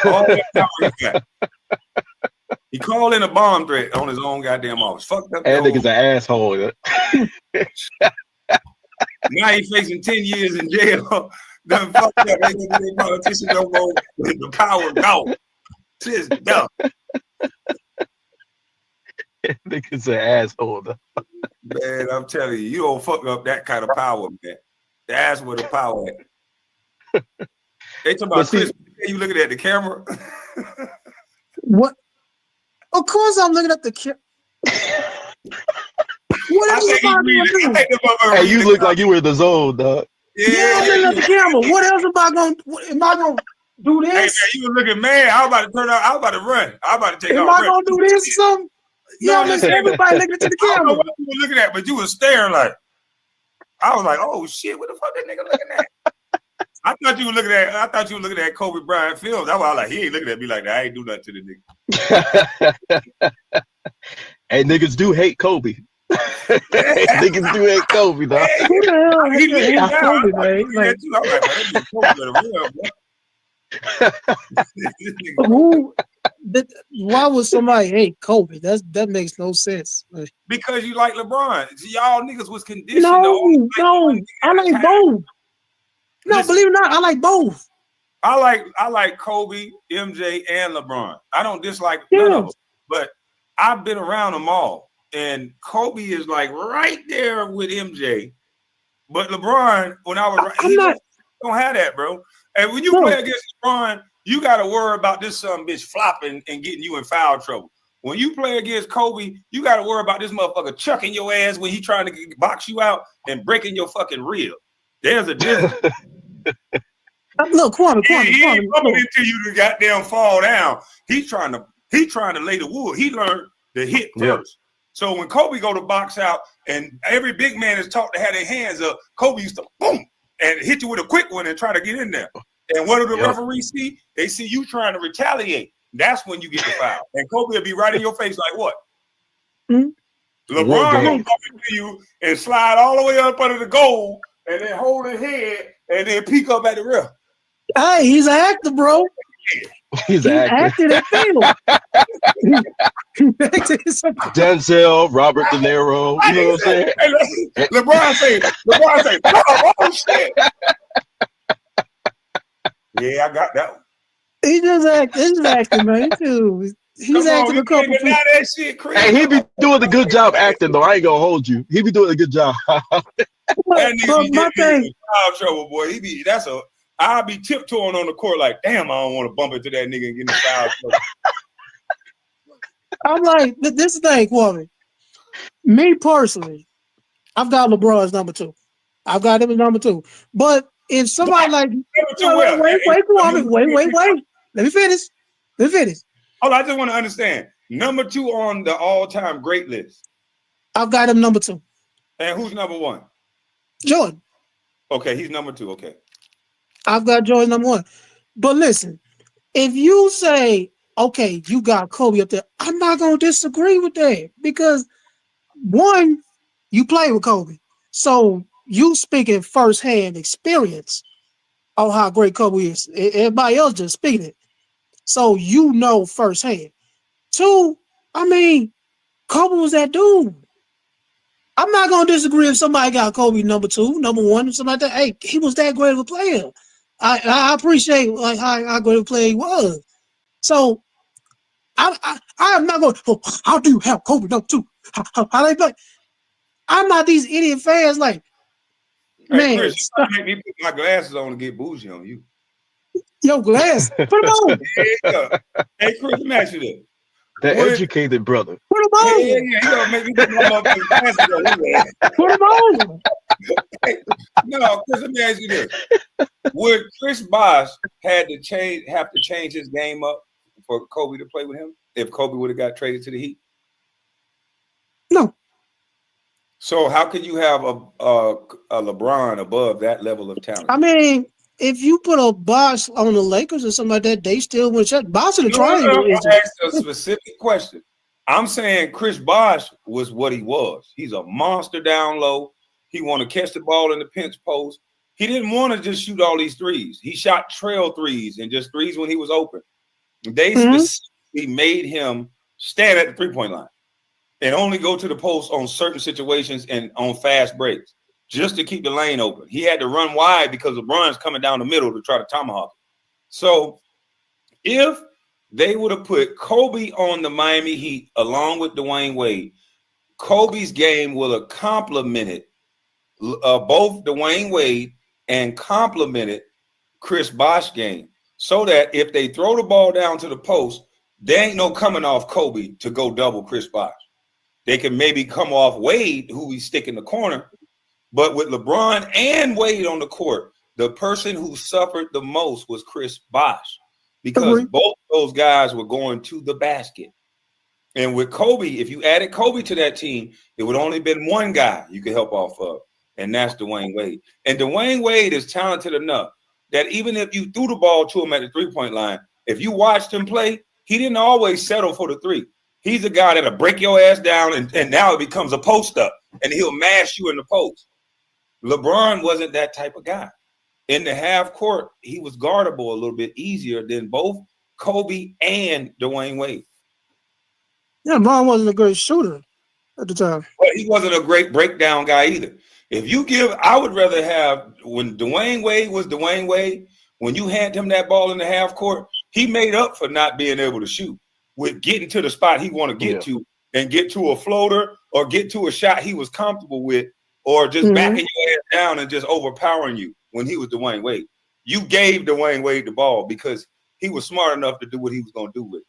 All that power he got. He called in a bomb threat on his own goddamn office. Fucked up. That nigga's an asshole. Now he's facing 10 years in jail. Done fucked up. Ain't gonna be a politician no more. The power gone. Shit's dumb. Nigga's an asshole. Man, I'm telling you, you don't fuck up that kind of power, man. That's where the power at. They talking about Chris. You looking at the camera? What? Of course, I'm looking at the camera. What else am I gonna do? Hey, you look like you were in the zone, dog. Yeah, I'm looking at the camera. What else am I gonna? Am I gonna do this? Hey man, you were looking mad. I was about to turn out. I was about to run. I was about to take off. Am I gonna do this or something? No, Yeah, everybody looking to the I don't know camera. what you were looking at, but you were staring like. I was like, oh shit, what the fuck that nigga looking at? I thought you were looking at Kobe Bryant films. That's why I was like, he ain't looking at me like that. I ain't do nothing to the nigga. Hey, niggas do hate Kobe. Niggas do hate Kobe, dog. Who the hell He hates down. Kobe, I man? like, I'm like, man, that nigga Kobe Who? Why would somebody hate Kobe? That makes no sense. because you like LeBron. Y'all niggas was conditioned. No, I like both. No, believe it or not, I like both. I like Kobe, MJ, and LeBron. I don't dislike none of them, but I've been around them all. And Kobe is like right there with MJ. But LeBron, when I was don't have that, bro. And when you play against LeBron, you got to worry about this son bitch flopping and getting you in foul trouble. When you play against Kobe, you got to worry about this motherfucker chucking your ass when he trying to box you out and breaking your fucking rib. There's a difference. Look, Kwame, He ain't coming into you to goddamn fall down. He's trying to lay the wood. He learned to hit first. So when Kobe go to box out, and every big man is taught to have their hands up, Kobe used to boom and hit you with a quick one and try to get in there. And what do the referees see? They see you trying to retaliate. That's when you get the foul. And Kobe will be right in your face like what? LeBron will come into you and slide all the way up under the goal and then hold his head and then peek up at the ref. Hey, he's an actor, bro. He's an actor. Acted at film. Denzel, Robert De Niro. You know what I'm saying? Hey, LeBron say, oh shit. Yeah, I got that one. He just acting, man. Too. He's acting a couple people. That shit crazy. Hey, he be doing a good job acting, though. I ain't gonna hold you. He be doing a good job. That nigga be getting in foul trouble, boy. I'll be tiptoeing on the court like, damn, I don't want to bump into that nigga and get in the foul trouble. I'm like, this thing, Kwame. Me personally, I've got LeBron as number 2. I've got him as number 2. But if somebody like, wait, Kwame, wait. Let me finish. Hold on, I just want to understand. Number 2 on the all-time great list. I've got him number 2. And who's number 1? Jordan. Okay, he's number 2. Okay. I've got Jordan number 1. But listen, if you say, okay, you got Kobe up there, I'm not going to disagree with that because, one, you play with Kobe. So you speaking firsthand experience on how great Kobe is. Everybody else just speaking it. So you know firsthand. 2, I mean, Kobe was that dude. I'm not going to disagree if somebody got Kobe number 2, number 1, or something like that. Hey, he was that great of a player. I appreciate like how great a player he was. So I am not going, oh, how do you have Kobe number 2? How they play? I'm not these idiot fans like, man. Chris, you make me put my glasses on and get bougie on you. Yo, glass. Put them on. Hey, Chris, let me ask you this. The educated brother. Put them on. Yeah, you gotta make me put my motherfucking glasses on. Put them on. No, Chris, let me ask you this. Would Chris Bosh have to change his game up for Kobe to play with him if Kobe would have got traded to the Heat? No. So how could you have a LeBron above that level of talent? I mean, if you put a Bosh on the Lakers or something like that, they still win shot. Bosh in the triangle. I asked a specific question. I'm saying Chris Bosh was what he was. He's a monster down low. He want to catch the ball in the pinch post. He didn't want to just shoot all these threes. He shot trail threes and just threes when he was open. They specifically made him stand at the three-point line and only go to the post on certain situations and on fast breaks just to keep the lane open. He had to run wide because LeBron's coming down the middle to try to tomahawk it. So if they would have put Kobe on the Miami Heat along with Dwayne Wade, Kobe's game will have complemented both Dwayne Wade and complemented Chris Bosh's game so that if they throw the ball down to the post, There ain't no coming off Kobe to go double Chris Bosh. They can maybe come off Wade, who we stick in the corner. But with LeBron and Wade on the court, the person who suffered the most was Chris Bosh, because both those guys were going to the basket. And with Kobe, if you added Kobe to that team, it would only been one guy you could help off of, and that's Dwayne Wade. And Dwayne Wade is talented enough that even if you threw the ball to him at the three-point line, if you watched him play, he didn't always settle for the three. He's a guy that'll break your ass down, and now it becomes a post-up, and he'll mash you in the post. LeBron wasn't that type of guy. In the half court, he was guardable a little bit easier than both Kobe and Dwayne Wade. Yeah, LeBron wasn't a great shooter at the time. But he wasn't a great breakdown guy either. If you give, I would rather have, when Dwayne Wade was Dwayne Wade, when you hand him that ball in the half court, he made up for not being able to shoot with getting to the spot he want to get to and get to a floater or get to a shot he was comfortable with, or just backing your ass down and just overpowering you when he was Dwayne Wade. You gave Dwayne Wade the ball because he was smart enough to do what he was going to do with it.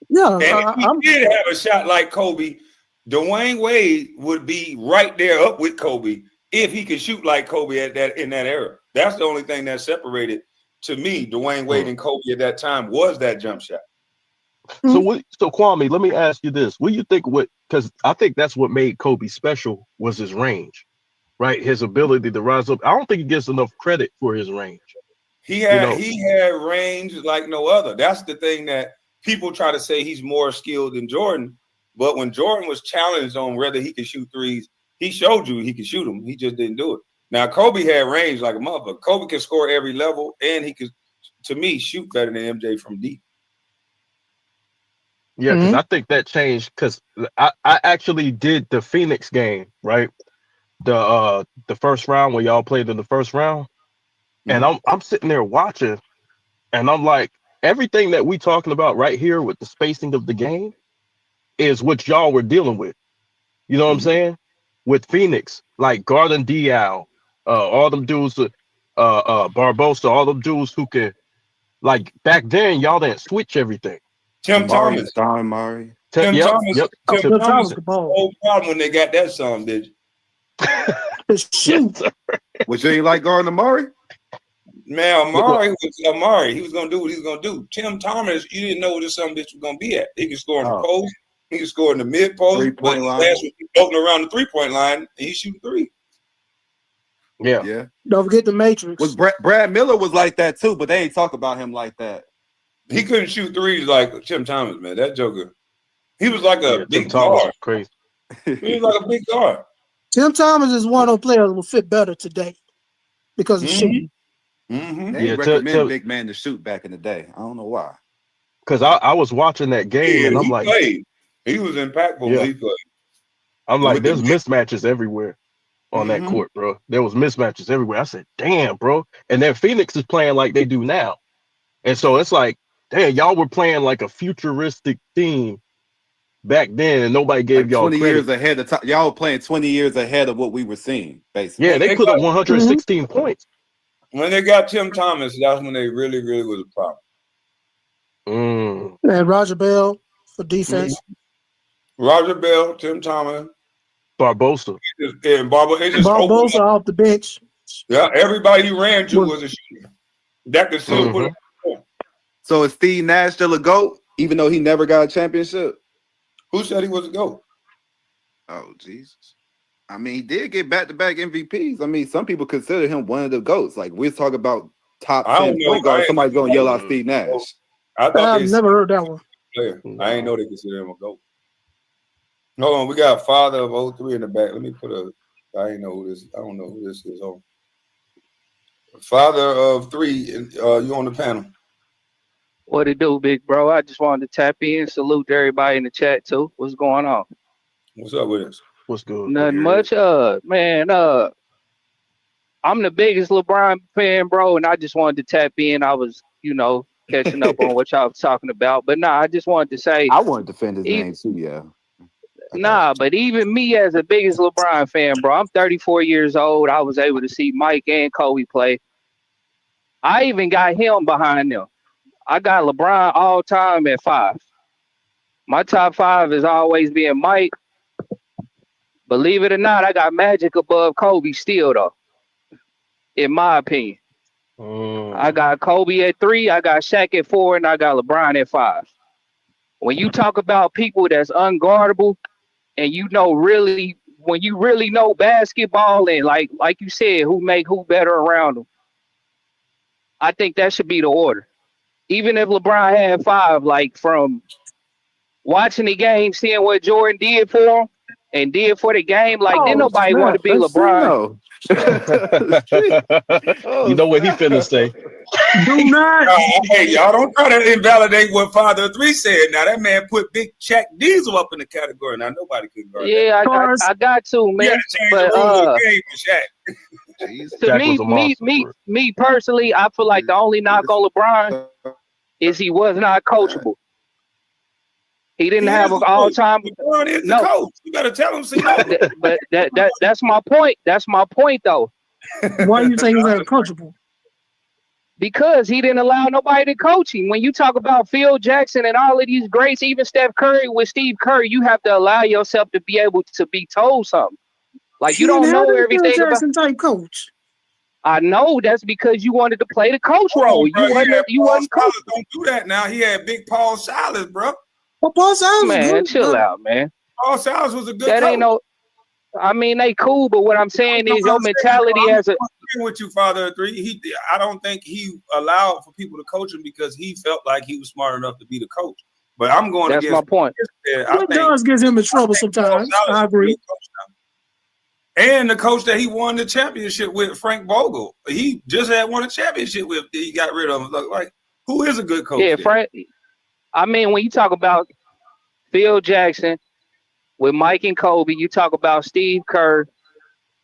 Yeah, and if he did have a shot like Kobe, Dwayne Wade would be right there up with Kobe if he could shoot like Kobe in that era. That's the only thing that separated, to me, Dwayne Wade and Kobe at that time was that jump shot. So Kwame, let me ask you this. What do you think because I think that's what made Kobe special was his range, right? His ability to rise up. I don't think he gets enough credit for his range. He had range like no other. That's the thing that people try to say he's more skilled than Jordan. But when Jordan was challenged on whether he could shoot threes, he showed you he could shoot them. He just didn't do it. Now, Kobe had range like a motherfucker. Kobe could score every level, and he could, to me, shoot better than MJ from deep. Yeah, because I think that changed because I actually did the Phoenix game, right? The first round where y'all played in the first round. And I'm sitting there watching, and I'm like, everything that we talking about right here with the spacing of the game is what y'all were dealing with. You know what I'm saying? With Phoenix, like Garden Diao, all them dudes, Barbosa, all them dudes who could, like back then, y'all didn't switch everything. Tim Thomas. Don Murray. Tim Thomas. Tim Thomas the ball. whole problem when they got that song, did you? Which you ain't like Gardner Murray? Man, Amari was Amari. He was gonna do what he was gonna do. Tim Thomas, you didn't know what this son bitch was gonna be at. He could score in the post, he could score in the mid post, Three-point line. Nash was floating around the 3-point line, and he shooting three. Yeah. Don't forget the Matrix. Was Brad Miller was like that too, but they ain't talk about him like that. He couldn't shoot threes like Tim Thomas, man. That joker. He was like a big guard. Crazy. He was like a big guard. Tim Thomas is one of those players that will fit better today because of shooting. They recommend big man to shoot back in the day. I don't know why. Because I was watching that game and I'm like, played. He was impactful when he played. I'm like, there's mismatches everywhere on that court, bro. There was mismatches everywhere. I said, damn, bro. And then Phoenix is playing like they do now. And so it's like, damn, y'all were playing like a futuristic team back then, and nobody gave like y'all 20 credit. years ahead of time. Y'all were playing 20 years ahead of what we were seeing, basically. Yeah, they put up 116 points. When they got Tim Thomas, that's when they really, really was a problem. And Roger Bell for defense. Roger Bell, Tim Thomas, Barbosa. And Barbosa off the bench. Yeah, everybody he ran to was a shooter. That could still put him. So is Steve Nash still a GOAT, even though he never got a championship? Who said he was a GOAT? Oh, Jesus. I mean, he did get back-to-back MVPs. I mean, some people consider him one of the GOATs. Like, we're talking about top 10 point guards. Somebody's going to yell out Steve Nash. I've never heard that one. I ain't know they consider him a GOAT. Hold on, we got father of 03 in the back. Let me put I ain't know who this. I don't know who this is. Oh, father of 3. You on the panel? What it do, big bro? I just wanted to tap in, salute everybody in the chat too. What's going on? What's up with us? What's good? Nothing much. Man, I'm the biggest LeBron fan, bro, and I just wanted to tap in. I was, catching up on what y'all was talking about. But I just wanted to say I want to defend his name too, yeah. But even me as the biggest LeBron fan, bro, I'm 34 years old. I was able to see Mike and Kobe play. I even got him behind them. I got LeBron all time at 5. My top 5 is always being Mike. Believe it or not, I got Magic above Kobe still, though, in my opinion. I got Kobe at 3, I got Shaq at 4, and I got LeBron at 5. When you talk about people that's unguardable, and you know really, when you really know basketball, and like you said, who make who better around them, I think that should be the order. Even if LeBron had 5, like from watching the game, seeing what Jordan did for him and did for the game, like didn't nobody want to be LeBron. You know what he finna say. Do not. Hey, y'all don't try to invalidate what Father 3 said. Now that man put Big Shaq Diesel up in the category. Now nobody could guard Yeah, that. I got to, man. Yeah, change But the rules of the game for Shaq. to me personally, I feel like the only knock on LeBron is he was not coachable. He didn't have an all-time. LeBron is the coach. You better tell him. But that's my point. That's my point, though. Why you say he's not coachable? Because he didn't allow nobody to coach him. When you talk about Phil Jackson and all of these greats, even Steph Curry with Steve Kerr, you have to allow yourself to be able to be told something. Like, you don't know everything Phil about. Jackson type coach. I know that's because you wanted to play the coach role. You wasn't coach. Don't do that now. He had Big Paul Silas, bro. Well, Paul Silas was Man, good, chill bro. out, man. Paul Silas was a good That coach. ain't no. I mean, they cool, but what I'm saying is your mentality as a. I'm with you, Father 3. I don't think he allowed for people to coach him because he felt like he was smart enough to be the coach. But I'm going That's against my point. What does get him in trouble sometimes. I agree. And the coach that he won the championship with, Frank Vogel, he just had won a championship with. He got rid of him. Like, who is a good coach? Yeah, then? Frank. I mean, when you talk about Phil Jackson with Mike and Kobe, you talk about Steve Kerr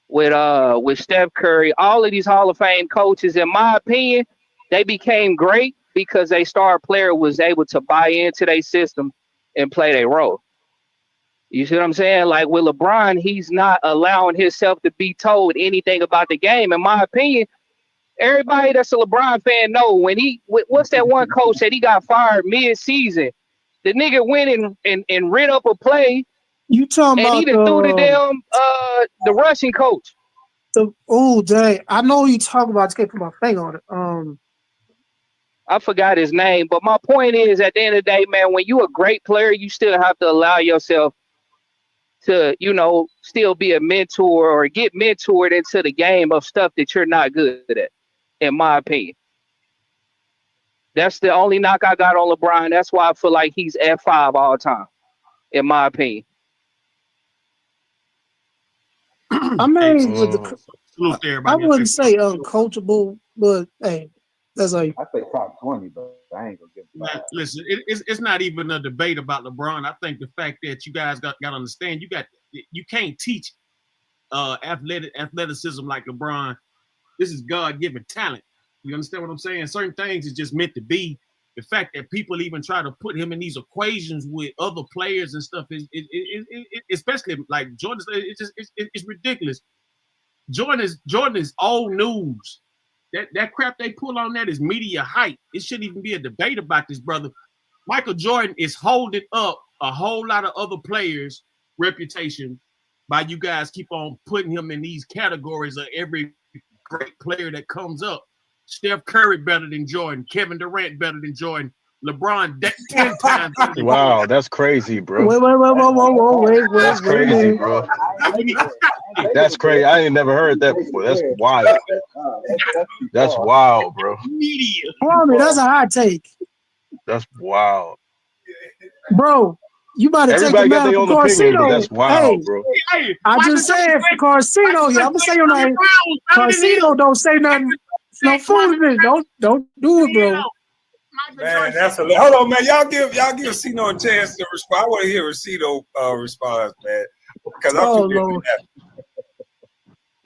with Steph Curry, all of these Hall of Fame coaches, in my opinion, they became great because a star player was able to buy into their system and play their role. You see what I'm saying? Like with LeBron, he's not allowing himself to be told anything about the game. In my opinion, everybody that's a LeBron fan know when what's that one coach that he got fired mid-season? The nigga went and rid up a play. You talking and about he done threw the damn the Russian coach. Dang. I know you talk about. I just can't put my finger on it. I forgot his name, but my point is, at the end of the day, man, when you a great player, you still have to allow yourself to, still be a mentor or get mentored into the game of stuff that you're not good at, in my opinion. That's the only knock I got on LeBron. That's why I feel like he's F5 all time, in my opinion. I mean, I wouldn't say uncoachable, but hey, that's like I say top 20, but I ain't gonna give him. Listen, it's not even a debate about LeBron. I think the fact that you guys got to understand, you can't teach athleticism like LeBron. This is God-given talent. You understand what I'm saying? Certain things is just meant to be. The fact that people even try to put him in these equations with other players and stuff is especially like Jordan. It's ridiculous. Jordan is old news. That crap they pull on that is media hype. It shouldn't even be a debate about this, brother. Michael Jordan is holding up a whole lot of other players' reputation by you guys keep on putting him in these categories of every great player that comes up. Steph Curry better than Jordan. Kevin Durant better than Jordan. LeBron 10 times. Wow, that's crazy, bro. Wait. That's crazy, bro. That's crazy. I ain't never heard that before. That's wild. That's wild, bro. That's a hot take. That's wild. Bro, you about to Everybody take got their own opinion, but that's wild, bro. I just said Karceno. Yeah, I'm gonna say your name. Karceno don't say nothing. No foolishness. Don't do it, bro. Man, that's a hold on, man. Y'all give Cino a chance to respond. I want to hear Cino response, man. Because I'm too busy.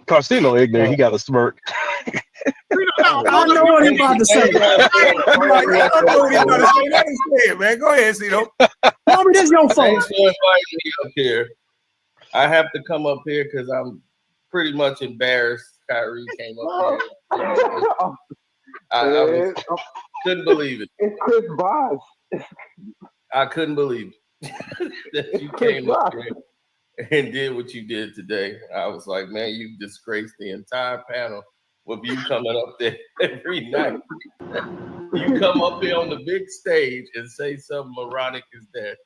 Karceno ignorant. He got a smirk. I know what he's about to say. I know what he's about to say. Let him say it, man. Go ahead, Cino. Mommy, this your fault. Thanks for inviting me up here. I have to come up here because I'm pretty much embarrassed. Kyrie came up here. Couldn't believe it. It's Chris Bosh. I couldn't believe it. That you came up here and did what you did today. I was like, man, you disgraced the entire panel with you coming up there every night. You come up here on the big stage and say something moronic as that.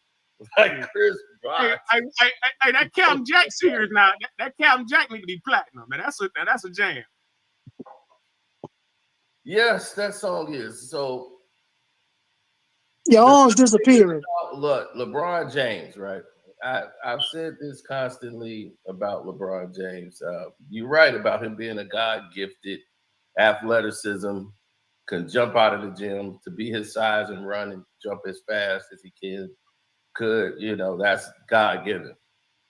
Like Chris Bosh. Hey, that Captain Jack series now. That Captain Jack need to be platinum, man. That's a jam. Yes, that song is. So your arms disappearing. Look, LeBron James, right? I've said this constantly about LeBron James. You're right about him being a God-gifted athleticism, can jump out of the gym to be his size and run and jump as fast as he could, that's God-given.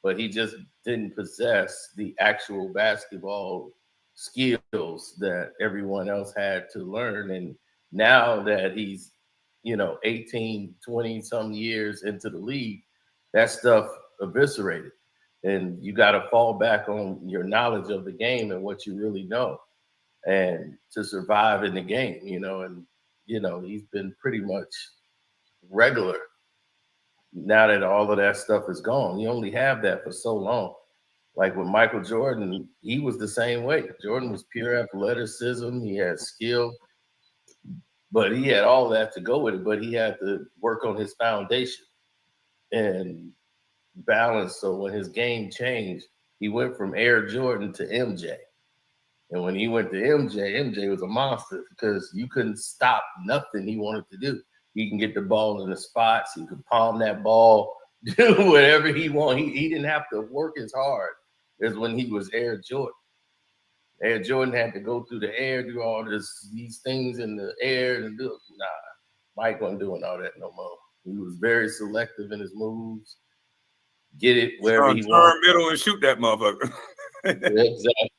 But he just didn't possess the actual basketball skills that everyone else had to learn. And now that he's, 18, 20 some years into the league, that stuff eviscerated. And you got to fall back on your knowledge of the game and what you really know, and to survive in the game, and, he's been pretty much regular now that all of that stuff is gone. You only have that for so long. Like with Michael Jordan, he was the same way. Jordan was pure athleticism. He had skill, but he had all that to go with it, but he had to work on his foundation and balance. So when his game changed, he went from Air Jordan to MJ. And when he went to MJ was a monster because you couldn't stop nothing he wanted to do. He can get the ball in the spots. He could palm that ball, do whatever he wanted. He didn't have to work as hard as when he was Air Jordan. Air Jordan had to go through the air, do all these things in the air and do it. Nah, Mike wasn't doing all that no more. He was very selective in his moves. Get it wherever he wanted. Turn middle and shoot that motherfucker. Exactly.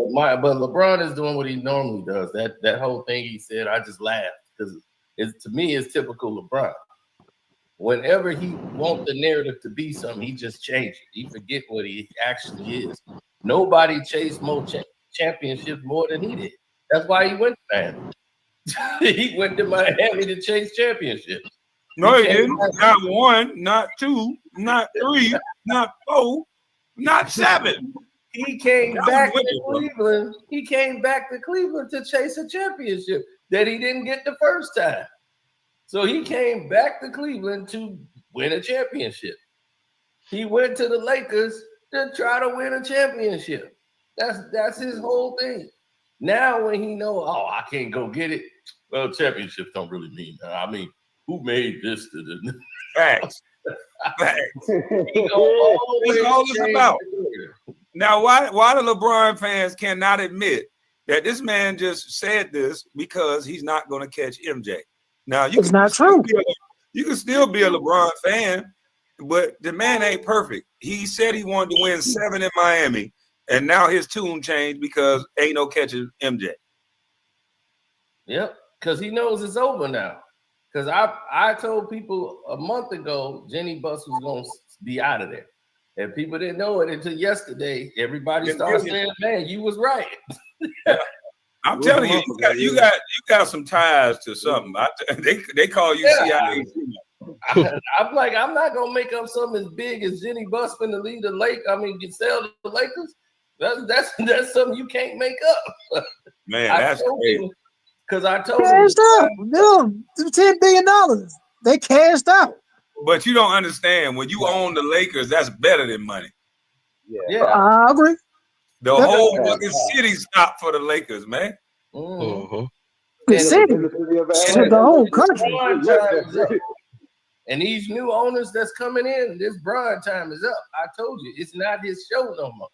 But LeBron is doing what he normally does. That whole thing he said, I just laughed because to me it's typical LeBron. Whenever he wants the narrative to be something, he just changes it. He forget what he actually is. Nobody chased more championships more than he did. That's why he went to Miami. He went to Miami to chase championships. No, he didn't. Not one, not two, not three, not four, not seven. He came back to Cleveland. He came back to Cleveland to chase a championship that he didn't get the first time. So he came back to Cleveland to win a championship. He went to the Lakers to try to win a championship. That's his whole thing. Now when he know, I can't go get it. Well, championships don't really mean that. I mean, who made this to the facts? Facts. That's all it's about. Now, why the LeBron fans cannot admit that this man just said this because he's not going to catch MJ? Now, it's not true. You can still be a LeBron fan, but the man ain't perfect. He said he wanted to win 7 in Miami, and now his tune changed because ain't no catching MJ. Yep, because he knows it's over now. Because I told people a month ago Jenny Buss was going to be out of there. And people didn't know it until yesterday. Everybody started saying, man, you was right. I'm telling you, you got some ties to something. They call you CIA. I'm like, I'm not gonna make up something as big as Jenny Buss finna lead the Lake. I mean, get sell to the Lakers. That's something you can't make up. Man, that's crazy. Because I told cashed out. No, $10 billion. They cashed out. But you don't understand. When you own the Lakers, that's better than money. Yeah, I agree. The whole fucking city stopped for the Lakers, man. The city, the whole country. And these new owners that's coming in, this Bron time is up. I told you, it's not his show no more.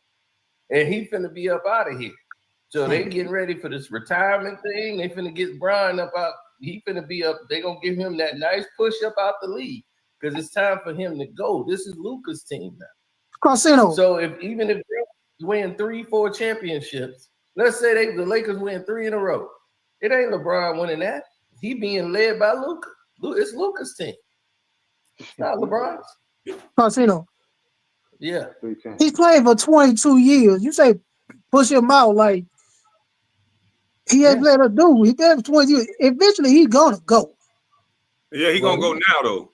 And he finna be up out of here. So they getting ready for this retirement thing. They finna get Bron up out. He finna be up. They gonna give him that nice push up out the league because it's time for him to go. This is Luka's team now. Karceno. So even if they win 3-4 championships, let's say the Lakers win 3 in a row, it ain't LeBron winning that. He being led by Luka. It's Luka's team. It's not LeBron's. Karceno. Yeah. He's playing for 22 years. You say push him out like He has let us do. He been for 20 years. Eventually, he's gonna go. Yeah, he gonna go now though.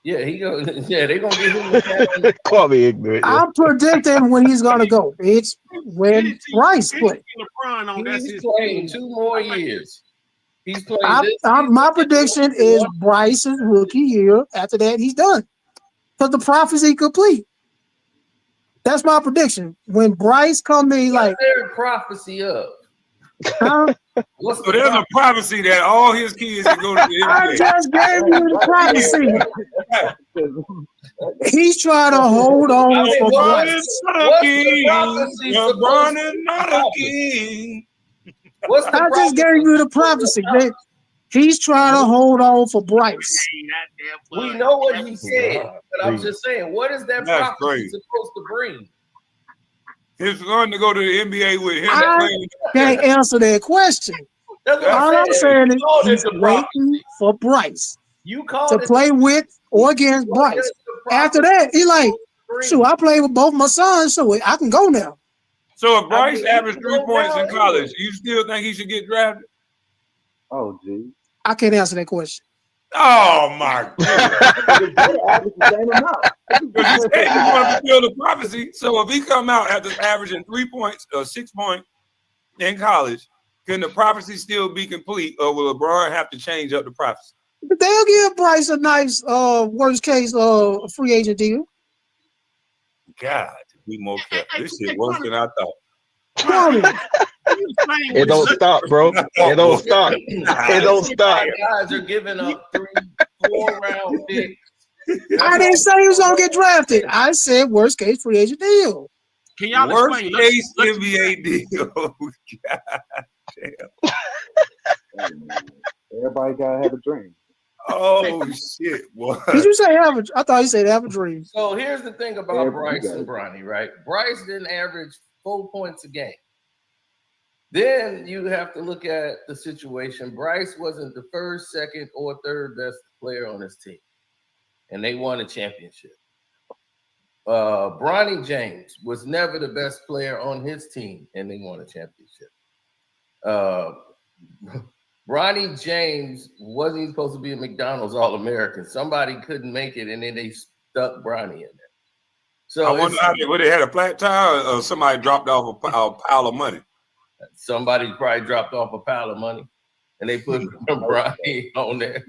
Yeah, he go. Yeah, they gonna give him the challenge. Call me ignorant. Yeah. I'm predicting when he's gonna go. It's when Bryce play. LeBron on that's He's his playing team. 2 more years. He's playing this. My prediction is Bryce's rookie year. After that, he's done. Because the prophecy complete. That's my prediction. When Bryce come in, he's like, there's a prophecy of. huh? So there's a prophecy that all his kids can go to the I NBA. just gave you the prophecy. He's trying to hold on for LeBron Bryce. is not a king. LeBron is not a king. What's the I just gave you the prophecy. Man. He's trying to hold on for Bryce. We know what he said, but I'm just saying, what is that That's prophecy crazy. supposed to bring? His son to go to the NBA with him. I playing. can't answer that question. That's what All I'm saying is called it he's the prophecy. waiting for Bryce You called to it play with or against Bryce. After that, he like, shoot, I played with both my sons, so I can go now. So if Bryce mean, averaged he 3 can go points now in college, anyway. you still think he should get drafted? Oh, gee. I can't answer that question. Oh my God! Average the same amount. Because you said you want to fulfill the prophecy. So if he come out after averaging 3 points or 6 points in college, can the prophecy still be complete, or will LeBron have to change up the prophecy? They'll give Bryce a nice worst case free agent deal. God, be more careful. This shit worse than I thought. It don't stop, bro. It don't stop. It don't stop. Guys are giving up 3, 4 round picks. I didn't say he was gonna get drafted. I said worst case free agent deal. Can y'all Worst explain? case NBA deal. God damn. Everybody gotta have a dream. Oh shit! What? Did you say have a? I thought you said have a dream. So here's the thing about Everybody Bryce got and it. Bronny, right? Bryce didn't average 4 points a game. Then you have to look at the situation. Bryce wasn't the first, second, or third best player on his team, and they won a championship. Bronny James was never the best player on his team, and they won a championship. Bronny James wasn't even supposed to be a McDonald's All-American. Somebody couldn't make it, and then they stuck Bronny in there. So I wonder how they had a flat tire, or somebody dropped off a pile of money. Somebody probably dropped off a pile of money, and they put Bronny on there.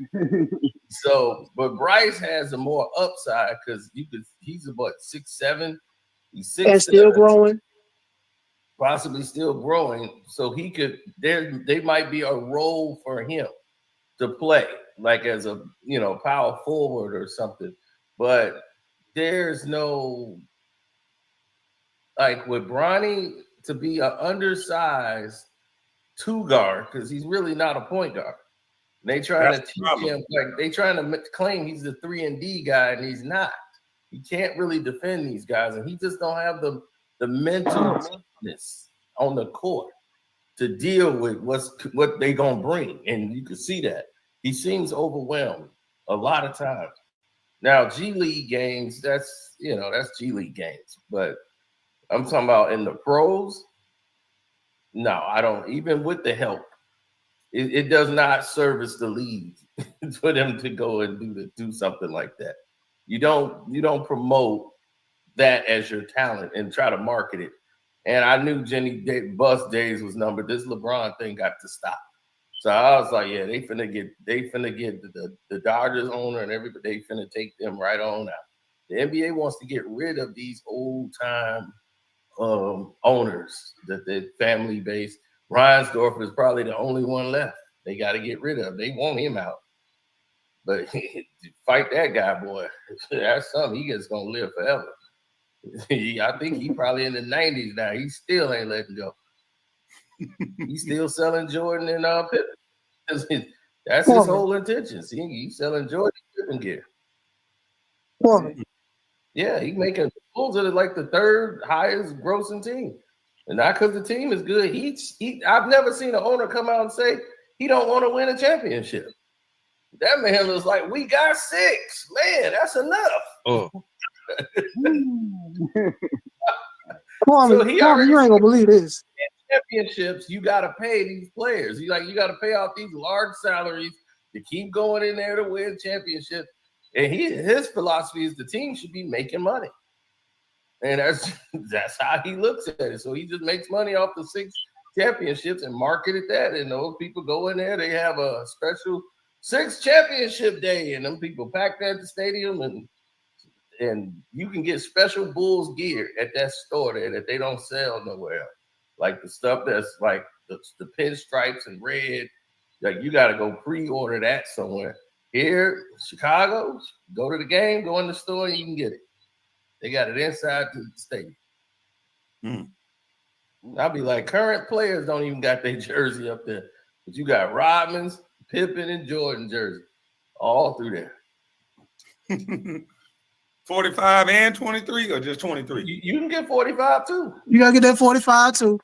So, but Bryce has a more upside because he's about 6'7". He's 6'7", And still growing. possibly still growing. So he could they might be a role for him to play, like as a power forward or something. But there's no like with Bronny to be an undersized 2 guard because he's really not a point guard. They trying to teach him, like they trying to claim he's the 3-and-D guy, and he's not. He can't really defend these guys, and he just don't have the mental toughness on the court to deal with what they gonna bring. And you can see that he seems overwhelmed a lot of times. Now G League games, that's G League games, but I'm talking about in the pros. No, I don't. Even with the help, it does not service the league for them to go and do something like that. You don't promote that as your talent and try to market it. And I knew Jenny Bus days was numbered. This LeBron thing got to stop. So I was like, yeah, they finna get the Dodgers owner and everybody. They finna take them right on out. The NBA wants to get rid of these old time owners that the family base. Reinsdorf is probably the only one left. They got to get rid of. They want him out. But fight that guy, boy. That's something. He is gonna live forever. I think he probably in the 90s now. He still ain't letting go. He's still selling Jordan and Pippen. That's his whole intentions. He's selling Jordan Pippen gear. Yeah, he's making Bulls are like the 3rd highest grossing team. And not because the team is good. I've never seen an owner come out and say he don't want to win a championship. That man was like, we got 6. Man, that's enough. Kwame, you ain't gonna believe this. championships, you got to pay these players. You got to pay out these large salaries to keep going in there to win championships. And his philosophy is the team should be making money. And that's how he looks at it. So he just makes money off the 6 championships and marketed that. And those people go in there, they have a special 6 championship day, and them people pack that at the stadium, and you can get special Bulls gear at that store there that they don't sell nowhere else. Like the stuff that's like the pinstripes and red, like you got to go pre-order that somewhere. Here, Chicago, go to the game, go in the store, and you can get it. They got it inside the stadium. I'll be like, current players don't even got their jersey up there, but you got Rodman's, Pippen, and Jordan jersey all through there. 45 and 23 or just 23? You can get 45 too. You gotta get that 45 too.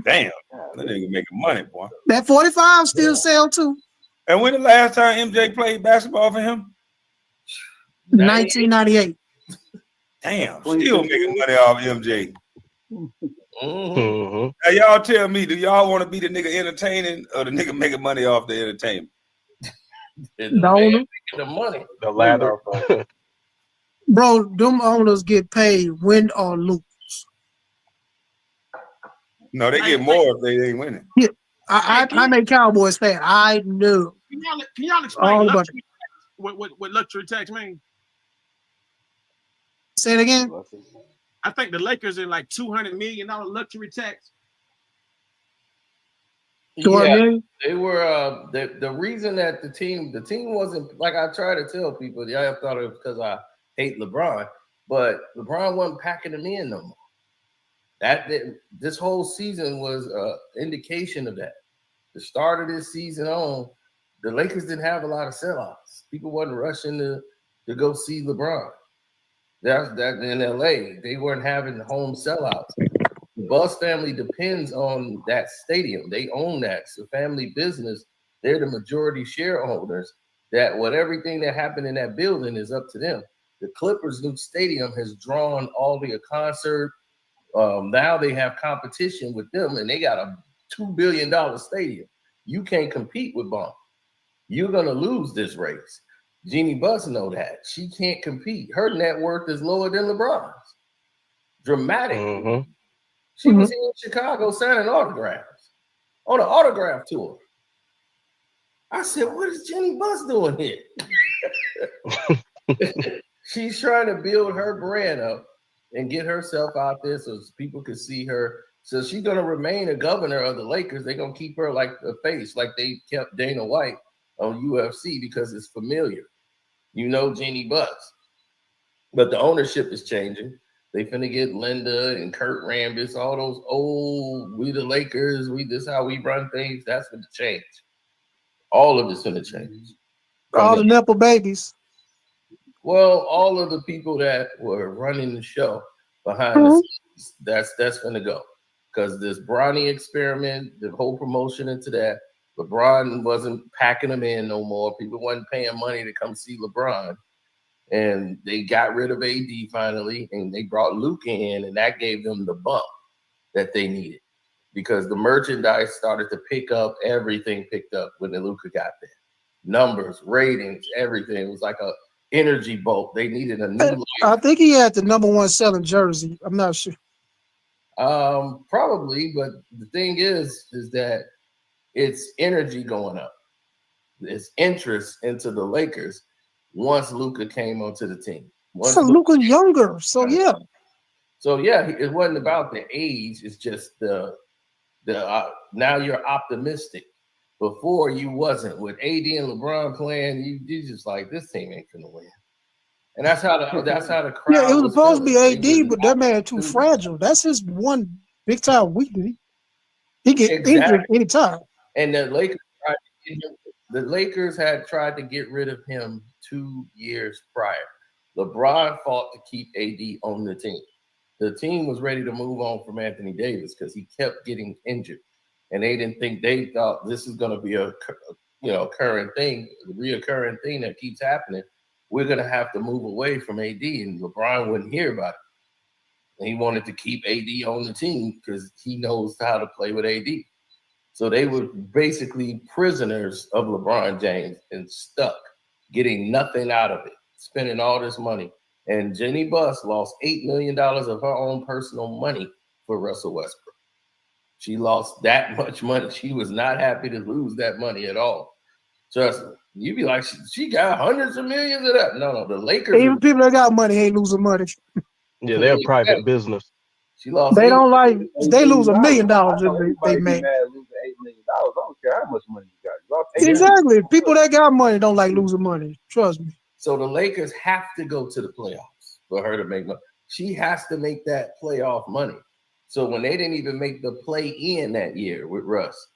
Damn, that nigga making money, boy. That 45 still sell too. And when the last time MJ played basketball for him? 1998. Damn, still making money off MJ. Now y'all tell me, do y'all want to be the nigga entertaining or the nigga making money off the entertainment? The money. The latter. Bro, them owners get paid, win or lose. No, they get more if they ain't winning. Yeah, I'm a Cowboys fan. I knew. Can y'all explain All about luxury tax, what luxury tax means? Say it again. I think the Lakers are like $200 million luxury tax. Yeah, they were the reason that the team wasn't, like I try to tell people, y'all thought it was because I hate LeBron, but LeBron wasn't packing them in no more. This whole season was an indication of that. The start of this season on, the Lakers didn't have a lot of sellouts. People wasn't rushing to go see LeBron. That in LA, they weren't having home sellouts. The Buss family depends on that stadium. They own that. It's a family business. They're the majority shareholders. Everything that happened in that building is up to them. The Clippers' new stadium has drawn all the concert. Now they have competition with them, and they got a $2 billion stadium. You can't compete with Bond. You're gonna lose this race. Jeannie Buss know that. She can't compete. Her net worth is lower than LeBron's. Dramatic. She was here in Chicago signing autographs on an autograph tour. I said, what is Jeannie Buss doing here? She's trying to build her brand up and get herself out there so people can see her. So she's going to remain a governor of the Lakers. They're going to keep her like a face, like they kept Dana White on UFC because it's familiar. You know Jeannie Buss. But the ownership is changing. They finna get Linda and Kurt Rambis, all those old, we the Lakers, this how we run things. That's gonna change. All of it's gonna change. All the Nepo babies. Well, all of the people that were running the show behind the scenes, that's gonna go. Because this Bronny experiment, the whole promotion into that, LeBron wasn't packing them in no more. People wasn't paying money to come see LeBron. And they got rid of AD finally, and they brought Luka in, and that gave them the bump that they needed because the merchandise started to pick up. Everything picked up when the Luka got there. Numbers, ratings, everything. It was like a energy bolt. They needed a new life. I think he had the #1 selling jersey. I'm not sure. Probably, but the thing is that it's energy going up. It's interest into the Lakers. Once Luka came onto the team. So Luka's younger. So yeah. So yeah, it wasn't about the age. It's just the now you're optimistic. Before you wasn't. With AD and LeBron playing, you just like, this team ain't gonna win. And that's how the crowd. Yeah, it was supposed to be AD, but that man too fragile. That's his one big time weakness. He get injured anytime. And the Lakers had tried to get rid of him 2 years prior. LeBron fought to keep AD on the team. The team was ready to move on from Anthony Davis because he kept getting injured, and they thought this is going to be a current thing, a reoccurring thing that keeps happening. We're going to have to move away from AD, and LeBron wouldn't hear about He wanted to keep AD on the team because he knows how to play with AD. So they were basically prisoners of LeBron James and stuck, getting nothing out of it, spending all this money. And Jenny Buss lost $8 million of her own personal money for Russell Westbrook. She lost that much money. She was not happy to lose that money at all. Trust me. You'd be like, she got hundreds of millions of that. No, the Lakers. Even people that got money ain't losing money. Yeah, they're a private business. She lost. They don't like. They lose $1 million. They make. Mad losing $8 million. I don't care how much money you got. You lost $8 million. Exactly. People that got money don't like losing money. Trust me. So the Lakers have to go to the playoffs for her to make money. She has to make that playoff money. So when they didn't even make the play-in that year with Russ,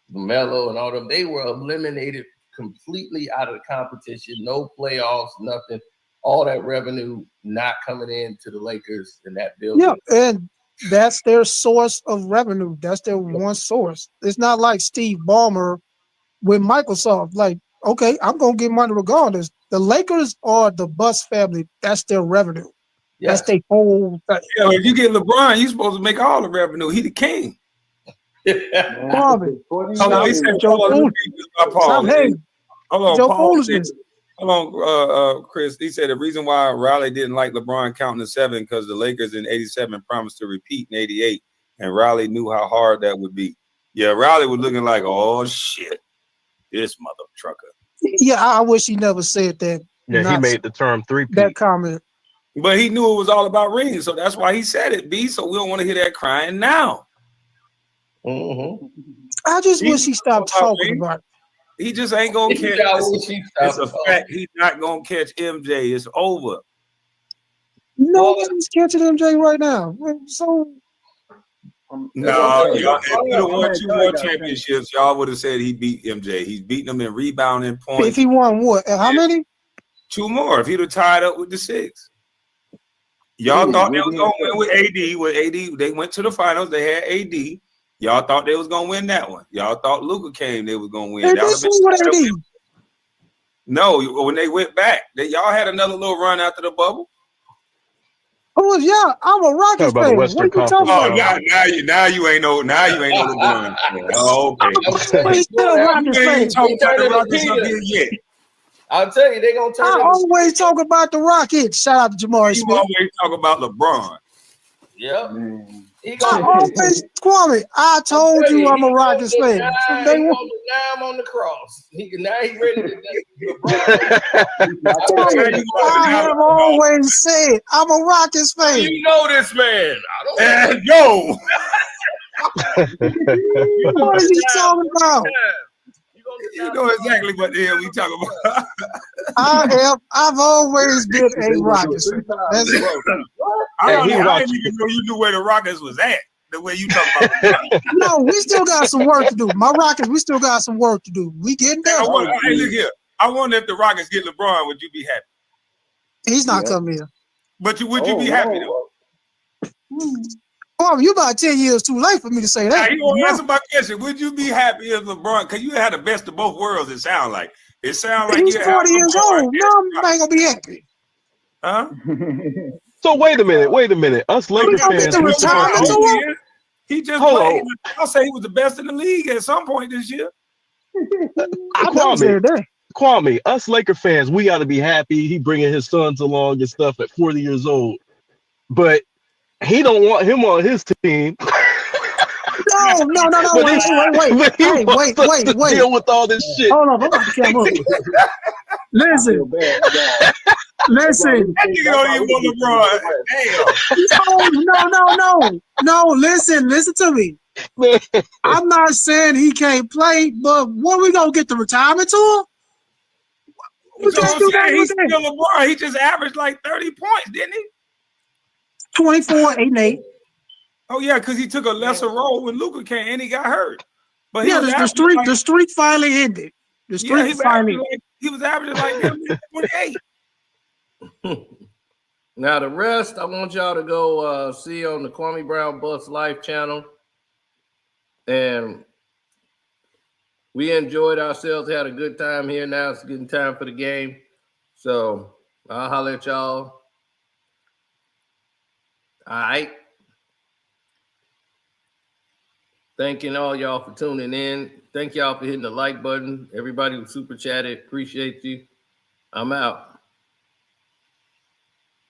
Melo, and all them, they were eliminated completely out of the competition. No playoffs, nothing. All that revenue not coming in to the Lakers in that building. Yeah, and that's their source of revenue. That's their one source. It's not like Steve Ballmer with Microsoft. Like, okay, I'm gonna get money regardless. The Lakers are the Buss family. That's their revenue. That's their whole thing. Yeah, if you get LeBron, you're supposed to make all the revenue. He the king. Marvin. Hold on, he said, hold on, Chris. He said the reason why Riley didn't like LeBron counting to 7 because the Lakers in '87 promised to repeat in '88, and Riley knew how hard that would be. Yeah, Riley was looking like, oh shit, this mother trucker. Yeah, I wish he never said that. Yeah, he made the term three-peat. That comment. But he knew it was all about rings, so that's why he said it, B. So we don't want to hear that crying now. I just wish he stopped talking about it. He just ain't gonna catch. It's a fact. He's not gonna catch MJ. It's over. Nobody's catching MJ right now. So no, if you'd have won 2 more championships, y'all would have said he beat MJ. He's beating them in rebounding points. If he won what? How many? 2 more. If he'd have tied up with the 6. Y'all thought they was gonna win with AD. With AD, they went to the finals. They had AD. Y'all thought they was gonna win that one. Y'all thought Luka came, they was gonna win. No, when they went back, y'all had another little run after the bubble. Oh yeah, I'm a Rockets fan. What are you talking about? Now you ain't no LeBron. Oh, okay. He's still a Rockets fan. Talking about the Rockets up here yet. I'll tell you, they gonna turn. I always talk about the Rockets. Shout out to Jamar Smith. You always talk about LeBron. Yep. I always, Kwame, I told you I'm a Rockets fan. Now I'm on the cross. Now he's ready to I have always said I'm a Rockets fan. You know this man. I don't know. What are you talking about? You know exactly what the hell we talking about. I've always been a Rockets fan. That's it. I didn't even know you knew where the Rockets was at. The way you talk about. No, we still got some work to do. My Rockets, we still got some work to do. We getting there. Hey, look here. I wonder if the Rockets get LeBron, would you be happy? He's not coming here. But would you be happy though? Oh, you about 10 years too late for me to say that. Now, you want to answer my question? Would you be happy if LeBron? Because you had the best of both worlds. It sounds like. He's 40 years old. No, I ain't gonna be happy. Huh? So wait a minute. Us Lakers fans. He just played. I'll say he was the best in the league at some point this year. Kwame, us Laker fans, we got to be happy. He bringing his sons along and stuff at 40 years old, but he don't want him on his team. No. Wait. Deal with all this shit. Hold on, I'm about to come up. Listen. That nigga don't even want LeBron. Damn. No. Listen to me. I'm not saying he can't play, but when we gonna get the retirement tour? He's still LeBron. He just averaged like 30 points, didn't he? 24, 8 and 8. Oh yeah, because he took a lesser role when Luka came and he got hurt. But the streak finally ended. The streak finally. He was averaging like 28. Now the rest, I want y'all to go see on the Kwame Brown Buss Life channel. And we enjoyed ourselves, had a good time here. Now it's getting time for the game. So I'll holler at y'all All right. Thanking all y'all for tuning in. Thank y'all for hitting the like button. Everybody who super chatted, appreciate you. I'm out.